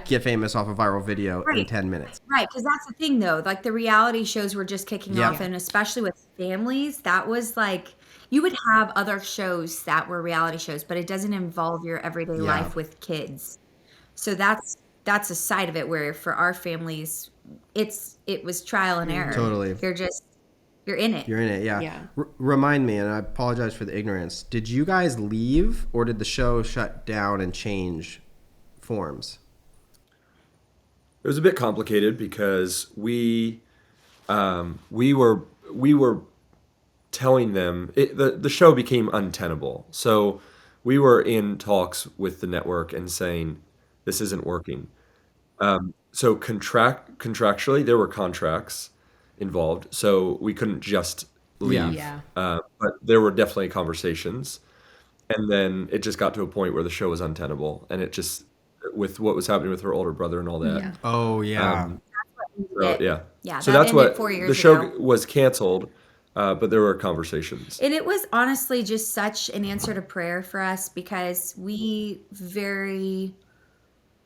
get famous off a viral video in 10 minutes. Right, because that's the thing, though. Like, the reality shows were just kicking off, and especially with families, that was like, you would have other shows that were reality shows, but it doesn't involve your everyday life with kids. So that's a side of it where for our families, it was trial and error. Totally. You're in it. You're in it, yeah. Remind me, and I apologize for the ignorance, did you guys leave or did the show shut down and change forms? It was a bit complicated because we were telling them the show became untenable. So we were in talks with the network and saying this isn't working. So contractually there were contracts involved, so we couldn't just leave. But there were definitely conversations, and then it just got to a point where the show was untenable, and it just, with what was happening with her older brother and all that. Oh yeah. So that's what 4 years the show ago. was canceled, but there were conversations. And it was honestly just such an answer to prayer for us because we very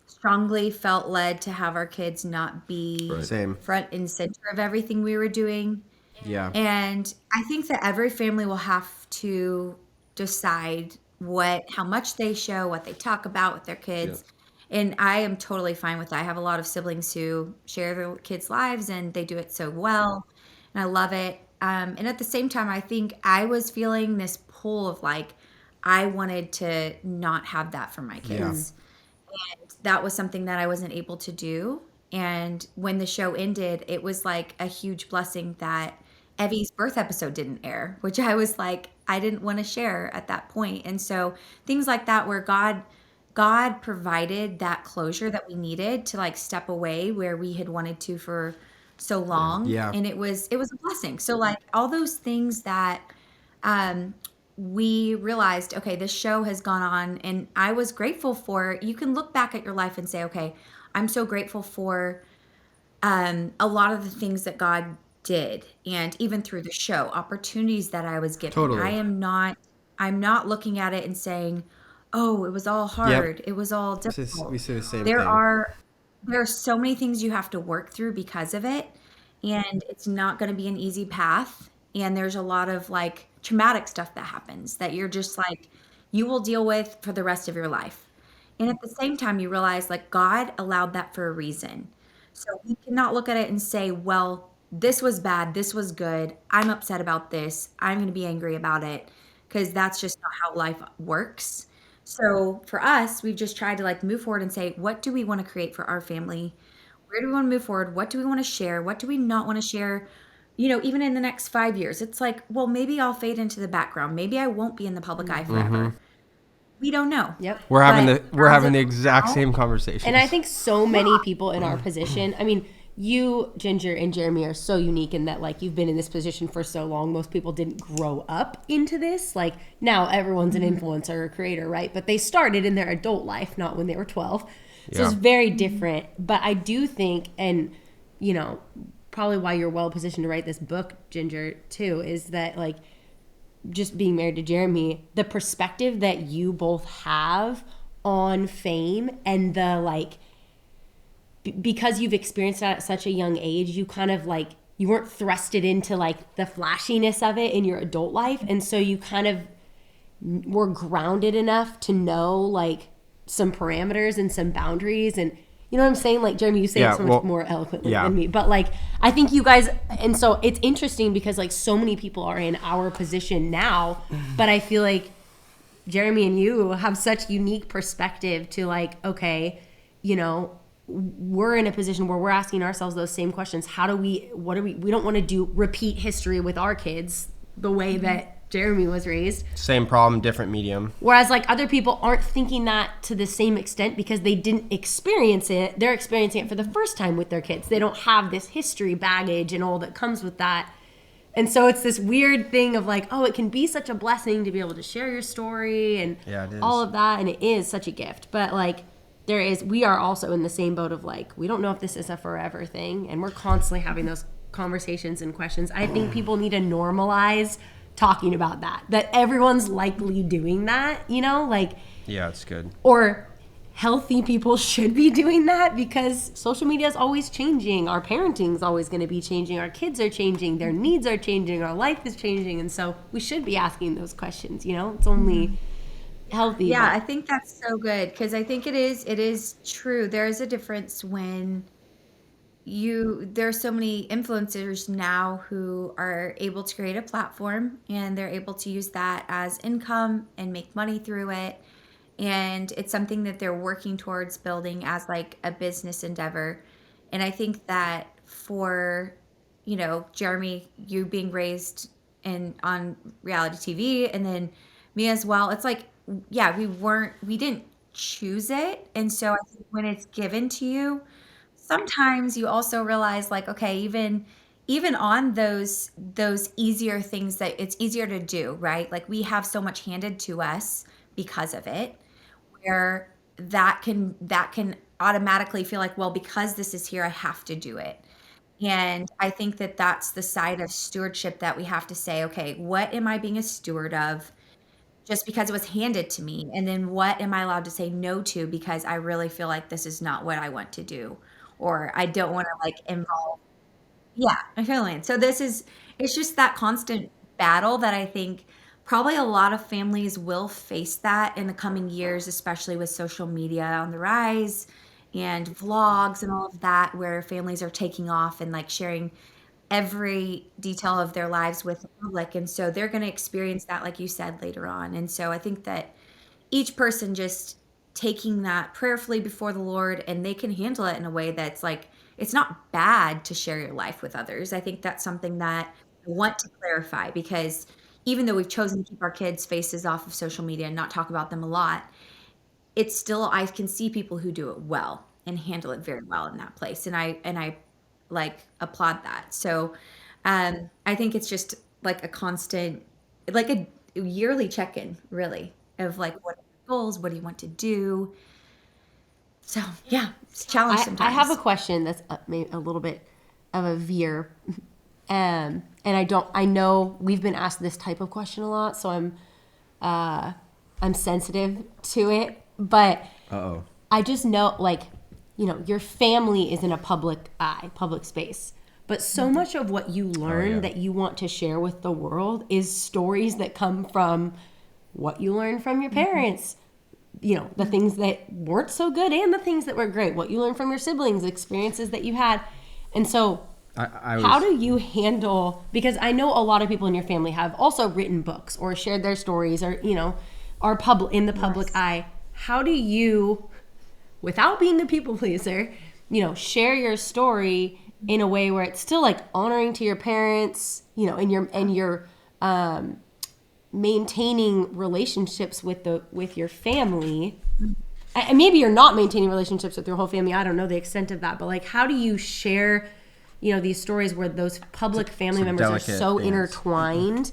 strongly felt led to have our kids not be Same. front and center of everything we were doing. Yeah. And I think that every family will have to decide how much they show, what they talk about with their kids. And I am totally fine with that. I have a lot of siblings who share their kids' lives and they do it so well. And I love it. And at the same time, I think I was feeling this pull of like, I wanted to not have that for my kids. And that was something that I wasn't able to do. And when the show ended, it was like a huge blessing that Evie's birth episode didn't air, which I was like, I didn't want to share at that point. And so things like that where God provided that closure that we needed to like step away where we had wanted to for so long. Yeah. And it was a blessing. So like all those things that we realized, okay, this show has gone on and I was grateful for, you can look back at your life and say, okay, I'm so grateful for a lot of the things that God did. And even through the show, opportunities that I was given. Totally. I'm not looking at it and saying, oh, it was all hard. It was all difficult. We say the same There thing. are so many things you have to work through because of it. And it's not going to be an easy path. And there's a lot of like traumatic stuff that happens that you're just like, you will deal with for the rest of your life. And at the same time, you realize like God allowed that for a reason. So we cannot look at it and say, well, this was bad. This was good. I'm upset about this. I'm going to be angry about it because that's just not how life works. So for us, we've just tried to like move forward and say, what do we want to create for our family? Where do we want to move forward? What do we want to share? What do we not want to share? You know, even in the next 5 years, it's like, well, maybe I'll fade into the background. Maybe I won't be in the public eye forever. We don't know. Yep. We're having the of exact now- same conversation. And I think so many people in our position, I mean, you, Ginger, and Jeremy are so unique in that, like, you've been in this position for so long. Most people didn't grow up into this. Like, now everyone's an influencer or creator, right? But they started in their adult life, not when they were 12. So it's very different. But I do think, and, you know, probably why you're well positioned to write this book, Ginger, too, is that, like, just being married to Jeremy, the perspective that you both have on fame and the, like, because you've experienced that at such a young age, you kind of like, you weren't thrusted into like the flashiness of it in your adult life. And so you kind of were grounded enough to know like some parameters and some boundaries. And you know what I'm saying? Like, Jeremy, you say it so much more eloquently than me, but like, I think you guys, and so it's interesting because like so many people are in our position now, but I feel like Jeremy and you have such unique perspective to like, okay, you know, we're in a position where we're asking ourselves those same questions. We don't want to repeat history with our kids the way that Jeremy was raised. Same problem, different medium. Whereas like other people aren't thinking that to the same extent because they didn't experience it. They're experiencing it for the first time with their kids. They don't have this history baggage and all that comes with that. And so it's this weird thing of like, oh, it can be such a blessing to be able to share your story and all of that. And it is such a gift. But like, we are also in the same boat of like, we don't know if this is a forever thing. And we're constantly having those conversations and questions. I think people need to normalize talking about that everyone's likely doing that, you know, like, Yeah, it's good. or healthy people should be doing that, because social media is always changing. Our parenting is always going to be changing. Our kids are changing. Their needs are changing. Our life is changing. And so we should be asking those questions, you know, it's only healthy. Yeah, but- I think that's so good, because I think it is true. There is a difference when there's so many influencers now who are able to create a platform, and they're able to use that as income and make money through it. And it's something that they're working towards building as like a business endeavor. And I think that for, you know, Jeremy, you being raised on reality TV, and then me as well, it's like, yeah, we didn't choose it. And so I think when it's given to you, sometimes you also realize, like, okay, even on those easier things that it's easier to do, right? Like, we have so much handed to us because of it, where that can automatically feel like, well, because this is here, I have to do it. And I think that that's the side of stewardship that we have to say, okay, what am I being a steward of just because it was handed to me? And then what am I allowed to say no to because I really feel like this is not what I want to do, or I don't want to like involve. Yeah, I feel it. So it's just that constant battle that I think probably a lot of families will face that in the coming years, especially with social media on the rise and vlogs and all of that, where families are taking off and like sharing every detail of their lives with the public. And so they're going to experience that, like you said, later on. And so I think that each person just taking that prayerfully before the Lord, and they can handle it in a way that's like, it's not bad to share your life with others. I think that's something that I want to clarify, because even though we've chosen to keep our kids' faces off of social media and not talk about them a lot, it's still, I can see people who do it well and handle it very well in that place. And I like applaud that. So I think it's just like a constant, like a yearly check-in, really, of like, what are your goals? What do you want to do? So yeah, it's a challenge I sometimes. have a question that's maybe a little bit of a veer. And I know we've been asked this type of question a lot, so I'm sensitive to it, but I just know, like, you know, your family is in a public space, but so much of what you learn that you want to share with the world is stories that come from what you learned from your parents, you know, the things that weren't so good and the things that were great, what you learned from your siblings, experiences that you had. And so how do you handle, because I know a lot of people in your family have also written books or shared their stories, or, you know, are in the public eye. How do you, without being a people pleaser, you know, share your story in a way where it's still like honoring to your parents, you know, and you're maintaining relationships with your family? And maybe you're not maintaining relationships with your whole family. I don't know the extent of that, but like, how do you share, you know, these stories where those public family members are so intertwined,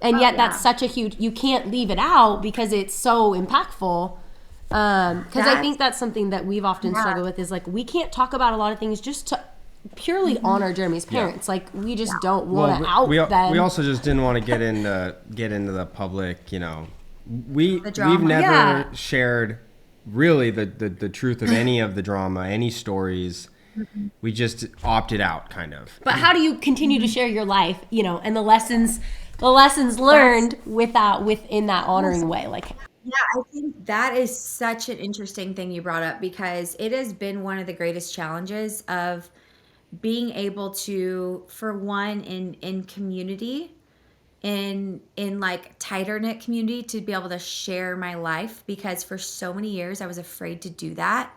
and yet that's such a huge, you can't leave it out because it's so impactful. Because I think that's something that we've often struggled with, is like, we can't talk about a lot of things just to purely honor Jeremy's parents. Like, we just don't want to out them. We also just didn't want to get into the public, you know. We've drama. never shared really the truth of any of the drama, any stories. We just opted out, kind of. But how do you continue to share your life, you know, and the lessons learned within that honoring way? Like, yeah, I think that is such an interesting thing you brought up, because it has been one of the greatest challenges of being able to, for one, in community, in like tighter knit community, to be able to share my life, because for so many years I was afraid to do that,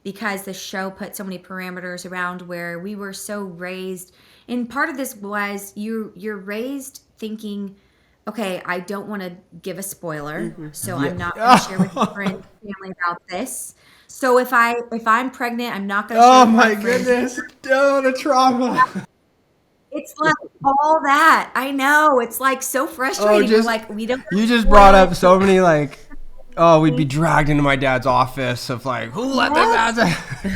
because the show put so many parameters around where we were so raised. And part of this was you're raised thinking, okay, I don't want to give a spoiler, so I'm not going to share with my friends and family about this. So if I'm pregnant, I'm not going to share Oh with my friends. goodness! Oh, the trauma. It's like all that. I know. It's like so frustrating. You're like, we don't. You just brought up so many, like, we'd be dragged into my dad's office of like, who let this happen?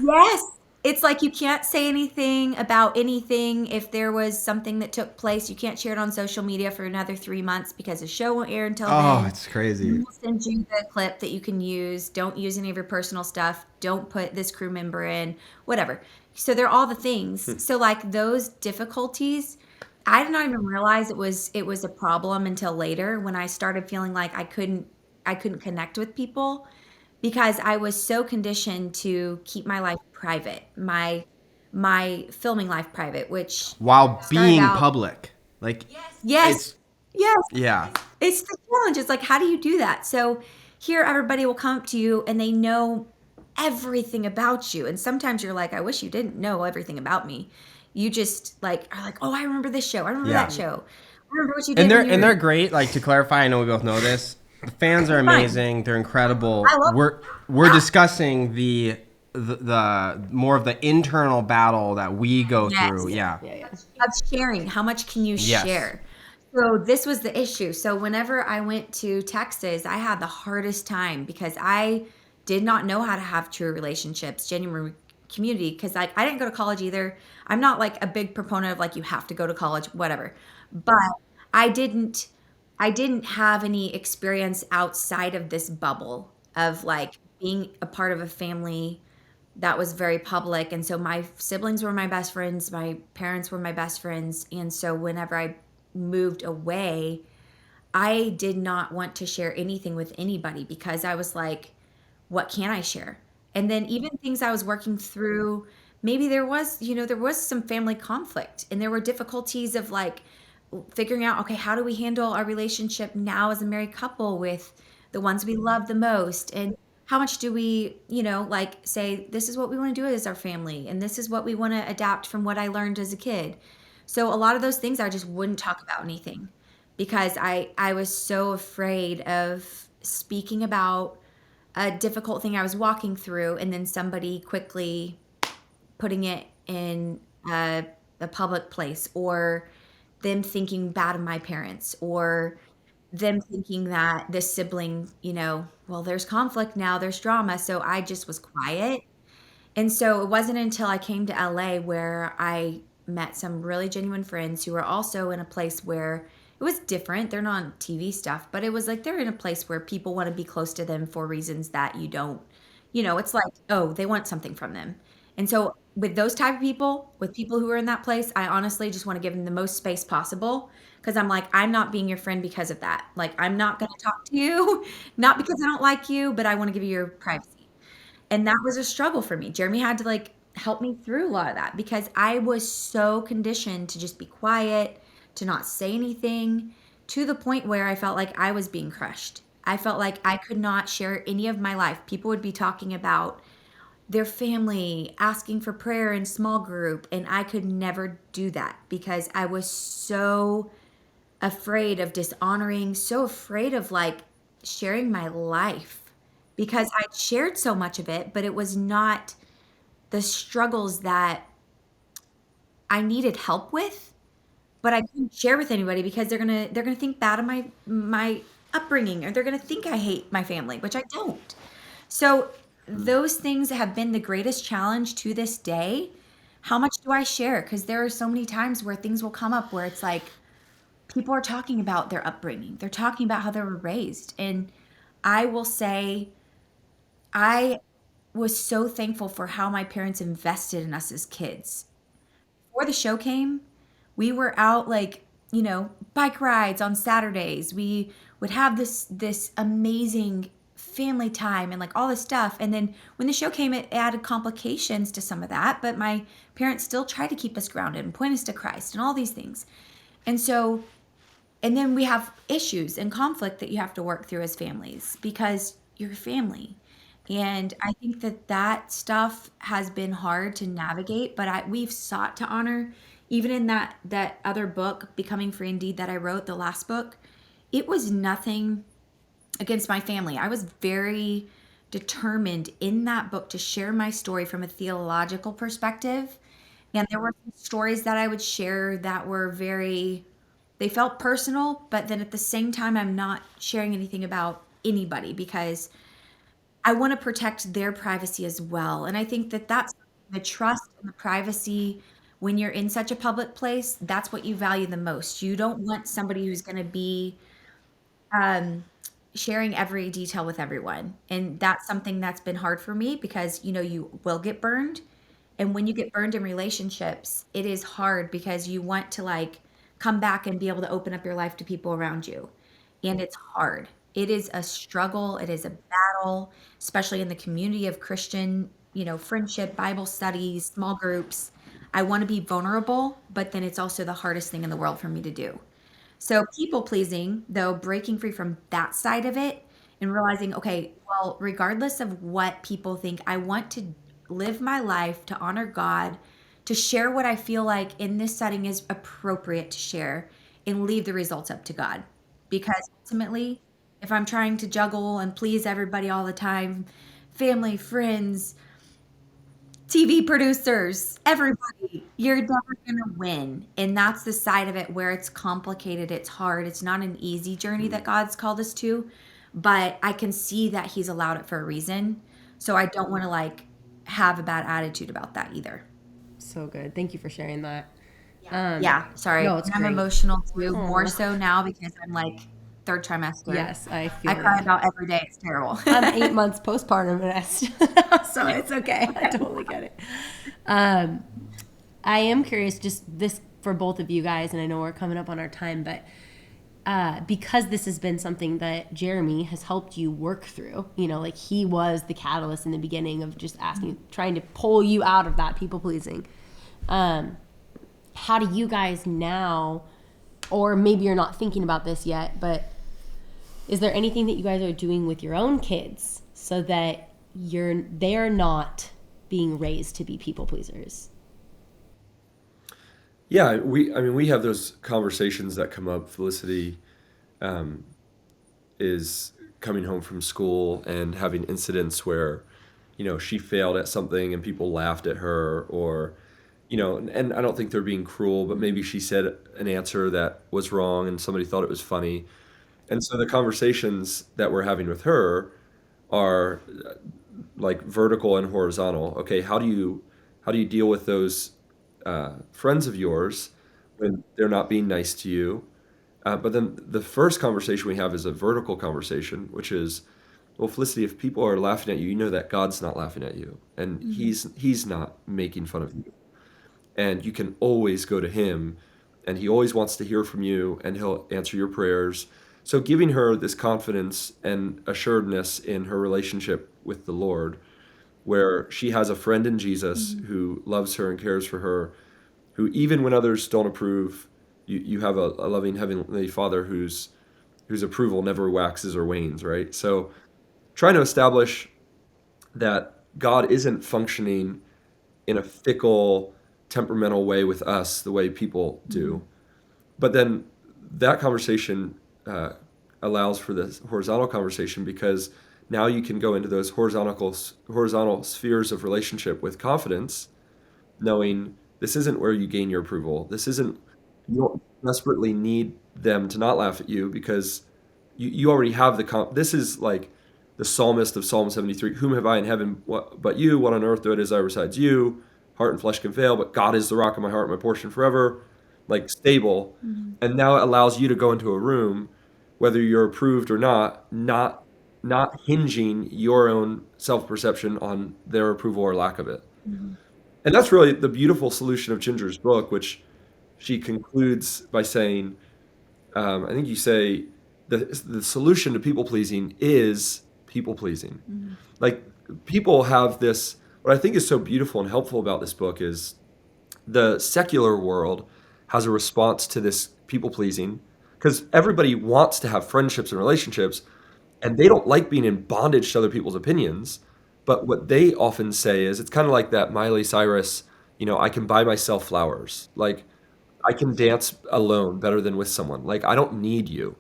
Yes. it's like you can't say anything about anything. If there was something that took place, you can't share it on social media for another 3 months because the show won't air until Oh, then. it's crazy. We'll send you the clip that you can use. Don't use any of your personal stuff. Don't put this crew member in, whatever. So they're all the things. So like those difficulties, I did not even realize it was a problem until later when I started feeling like I couldn't connect with people because I was so conditioned to keep my life private, my filming life private, which While started being out. public. Like, Yes, it's, yes, yeah. it's the challenge. It's like, how do you do that? So here, everybody will come up to you and they know everything about you, and sometimes you're like, I wish you didn't know everything about me. You just like are like, oh, I remember this show. I remember Yeah. that show. I remember what you And did when you they're were. great. Like, to clarify, I know we both know this. The fans are They're fine. amazing. They're incredible. I love We're discussing the more of the internal battle that we go Yes. through. Yeah. Of sharing. How much can you Yes. share? So this was the issue. So whenever I went to Texas, I had the hardest time because I did not know how to have true relationships, genuine community. Because like I didn't go to college either. I'm not like a big proponent of like you have to go to college, whatever. But I didn't. I didn't have any experience outside of this bubble of like being a part of a family that was very public. And so my siblings were my best friends, my parents were my best friends. And so whenever I moved away, I did not want to share anything with anybody because I was like, what can I share? And then even things I was working through, maybe there was some family conflict and there were difficulties of like figuring out, okay, how do we handle our relationship now as a married couple with the ones we love the most? And how much do we, like say, this is what we want to do as our family, and this is what we want to adapt from what I learned as a kid. So a lot of those things I just wouldn't talk about anything because I was so afraid of speaking about a difficult thing I was walking through and then somebody quickly putting it in a public place, or them thinking bad of my parents, or them thinking that this sibling, well, there's conflict now, there's drama. So I just was quiet. And so it wasn't until I came to LA where I met some really genuine friends who were also in a place where it was different. They're not on TV stuff, but it was like they're in a place where people want to be close to them for reasons that you don't, it's like, oh, they want something from them. And so with those type of people, with people who are in that place, I honestly just want to give them the most space possible because I'm like, I'm not being your friend because of that. Like, I'm not going to talk to you, not because I don't like you, but I want to give you your privacy. And that was a struggle for me. Jeremy had to like help me through a lot of that because I was so conditioned to just be quiet, to not say anything, to the point where I felt like I was being crushed. I felt like I could not share any of my life. People would be talking about their family, asking for prayer in small group, and I could never do that because I was so afraid of dishonoring, so afraid of like sharing my life because I'd shared so much of it, but it was not the struggles that I needed help with, but I couldn't share with anybody because they're gonna think bad of my upbringing, or they're gonna think I hate my family, which I don't. So those things have been the greatest challenge to this day. How much do I share? Because there are so many times where things will come up where it's like people are talking about their upbringing. They're talking about how they were raised. And I will say, I was so thankful for how my parents invested in us as kids. Before the show came, we were out like, bike rides on Saturdays. We would have this amazing family time and like all this stuff. And then when the show came, it added complications to some of that, but my parents still tried to keep us grounded and point us to Christ and all these things. And so, and then we have issues and conflict that you have to work through as families because you're family. And I think that stuff has been hard to navigate, but we've sought to honor, even in that other book, Becoming Free Indeed, that I wrote, the last book. It was nothing against my family. I was very determined in that book to share my story from a theological perspective. And there were some stories that I would share that were they felt personal, but then at the same time, I'm not sharing anything about anybody because I want to protect their privacy as well. And I think that that's the trust and the privacy when you're in such a public place, that's what you value the most. You don't want somebody who's going to be um, sharing every detail with everyone. And that's something that's been hard for me because, you will get burned. And when you get burned in relationships, it is hard because you want to like come back and be able to open up your life to people around you. And it's hard. It is a struggle. It is a battle, especially in the community of Christian, friendship, Bible studies, small groups. I want to be vulnerable, but then it's also the hardest thing in the world for me to do. So people pleasing, though, breaking free from that side of it and realizing, okay, well, regardless of what people think, I want to live my life to honor God, to share what I feel like in this setting is appropriate to share and leave the results up to God. Because ultimately, if I'm trying to juggle and please everybody all the time, family, friends, TV producers, everybody, you're never going to win. And that's the side of it where it's complicated, it's hard, it's not an easy journey that God's called us to, but I can see that He's allowed it for a reason. So I don't want to like have a bad attitude about that either. So good. Thank you for sharing that. Yeah, sorry. No, it's I'm great. emotional too, more Aw. so now because I'm like third trimester. Yes, I feel I cry it. about every day. It's terrible. I'm 8 months postpartum and so it's okay. I totally get it. I am curious, just this for both of you guys, and I know we're coming up on our time, but because this has been something that Jeremy has helped you work through, like he was the catalyst in the beginning of just trying to pull you out of that people pleasing. How do you guys now, or maybe you're not thinking about this yet, but is there anything that you guys are doing with your own kids so that they're not being raised to be people pleasers? Yeah, we have those conversations that come up. Felicity is coming home from school and having incidents where, she failed at something and people laughed at her, or, and I don't think they're being cruel, but maybe she said an answer that was wrong and somebody thought it was funny. And so the conversations that we're having with her are like vertical and horizontal. Okay, how do you deal with those friends of yours when they're not being nice to you? But then the first conversation we have is a vertical conversation, which is, well, Felicity, if people are laughing at you, you know that God's not laughing at you, and He's not making fun of you, and you can always go to Him, and He always wants to hear from you, and He'll answer your prayers. So giving her this confidence and assuredness in her relationship with the Lord, where she has a friend in Jesus who loves her and cares for her, who even when others don't approve, you have a loving heavenly Father whose approval never waxes or wanes, right? So trying to establish that God isn't functioning in a fickle, temperamental way with us the way people do. But then that conversation allows for this horizontal conversation, because now you can go into those horizontal spheres of relationship with confidence, knowing this isn't where you gain your approval. This isn't, you don't desperately need them to not laugh at you, because you already have this is like the psalmist of Psalm 73. Whom have I in heaven but you? What on earth do I desire besides you? Heart and flesh can fail, but God is the rock of my heart, my portion forever. Like stable. And now it allows you to go into a room, whether you're approved or not hinging your own self-perception on their approval or lack of it. And that's really the beautiful solution of Ginger's book, which she concludes by saying, I think you say, the solution to people pleasing is people pleasing. Like, people have this, what I think is so beautiful and helpful about this book is the secular world has a response to this people pleasing, because everybody wants to have friendships and relationships, and they don't like being in bondage to other people's opinions. But what they often say is, it's kind of like that Miley Cyrus, I can buy myself flowers. Like, I can dance alone better than with someone. Like, I don't need you.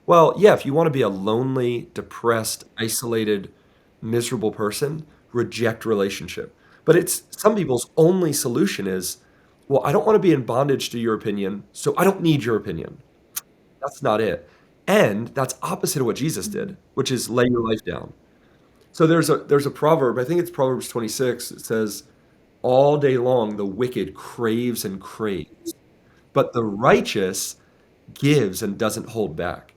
Well, yeah, if you want to be a lonely, depressed, isolated, miserable person, reject relationship. But it's some people's only solution is, well, I don't want to be in bondage to your opinion, so I don't need your opinion. That's not it. And that's opposite of what Jesus did, which is lay your life down. So there's a proverb, I think it's Proverbs 26, it says, all day long the wicked craves and craves, but the righteous gives and doesn't hold back.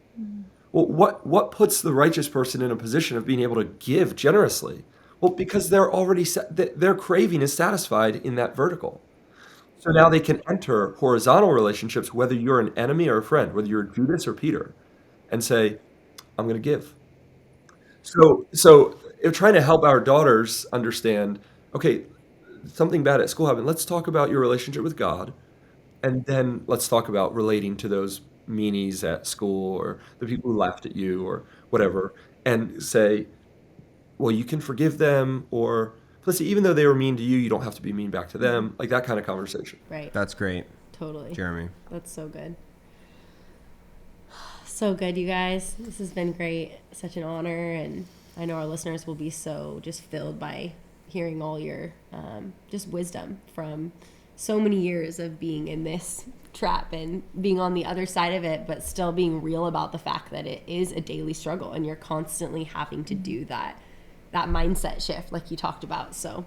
Well, what puts the righteous person in a position of being able to give generously? Well, because they're already their craving is satisfied in that vertical. So now they can enter horizontal relationships, whether you're an enemy or a friend, whether you're Judas or Peter, and say, I'm going to give. So if trying to help our daughters understand, okay, something bad at school happened. Let's talk about your relationship with God, and then let's talk about relating to those meanies at school or the people who laughed at you or whatever, and say, well, you can forgive them, or listen, even though they were mean to you, you don't have to be mean back to them. Like that kind of conversation. Right. That's great. Totally. Jeremy. That's so good. So good, you guys. This has been great. Such an honor, and I know our listeners will be so just filled by hearing all your just wisdom from so many years of being in this trap and being on the other side of it, but still being real about the fact that it is a daily struggle and you're constantly having to do that mindset shift like you talked about. So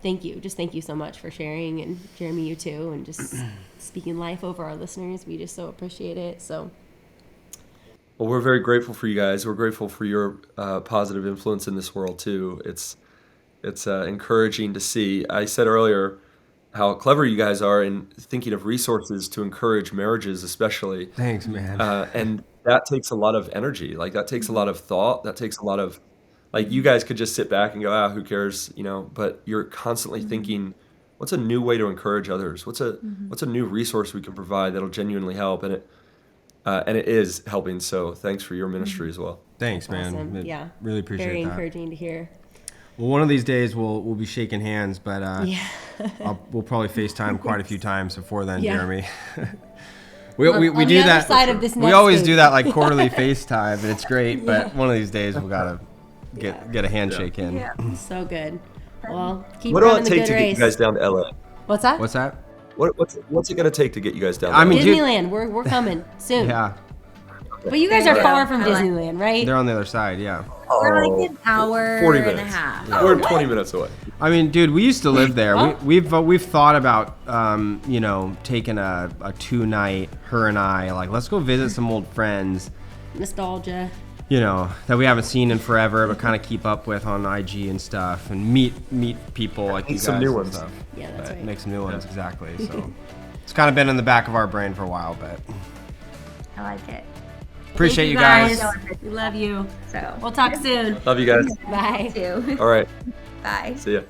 thank you. Just thank you so much for sharing, and Jeremy, you too, and just speaking life over our listeners. We just so appreciate it. So Well, we're very grateful for you guys. We're grateful for your positive influence in this world too. It's encouraging to see. I said earlier how clever you guys are in thinking of resources to encourage marriages, especially. Thanks, man. And that takes a lot of energy. Like that takes a lot of thought. That takes a lot of, like, you guys could just sit back and go, who cares, But you're constantly thinking, what's a new way to encourage others? What's a new resource we can provide that'll genuinely help? And it is helping. So thanks for your ministry as well. Thanks, man. awesome. Yeah. Really appreciate Very that. encouraging to hear. Well, one of these days we'll be shaking hands, but Yeah. we'll probably FaceTime quite a few times before then, Yeah. Jeremy. we On do the other that. side of this We next always thing. do that like quarterly FaceTime, and it's great. Yeah. But one of these days we gotta get a handshake in. Yeah. So good. Well, keep What will running it the take good to get you race. guys down to LA? What's that? What's that? What's it going to take to get you guys down to I LA? mean, dude- Disneyland. We're coming soon. Yeah, But you guys are Yeah. far from I like- Disneyland, right? they're on the other side. Yeah. We're like an hour 40 and a minutes. half. We're 20 minutes away. I mean, dude, we used to live there. Oh. We've thought about taking a 2-night, her and I, like, let's go visit some old friends, Nostalgia. that we haven't seen in forever, but kind of keep up with on IG and stuff, and meet people like you guys. some new and ones. stuff. Yeah, that's right. Make some new ones, exactly. So it's kind of been in the back of our brain for a while, but I like it. appreciate Thank you guys. We love you. So We'll talk soon. Love you guys. Bye. too. All right. Bye. See ya.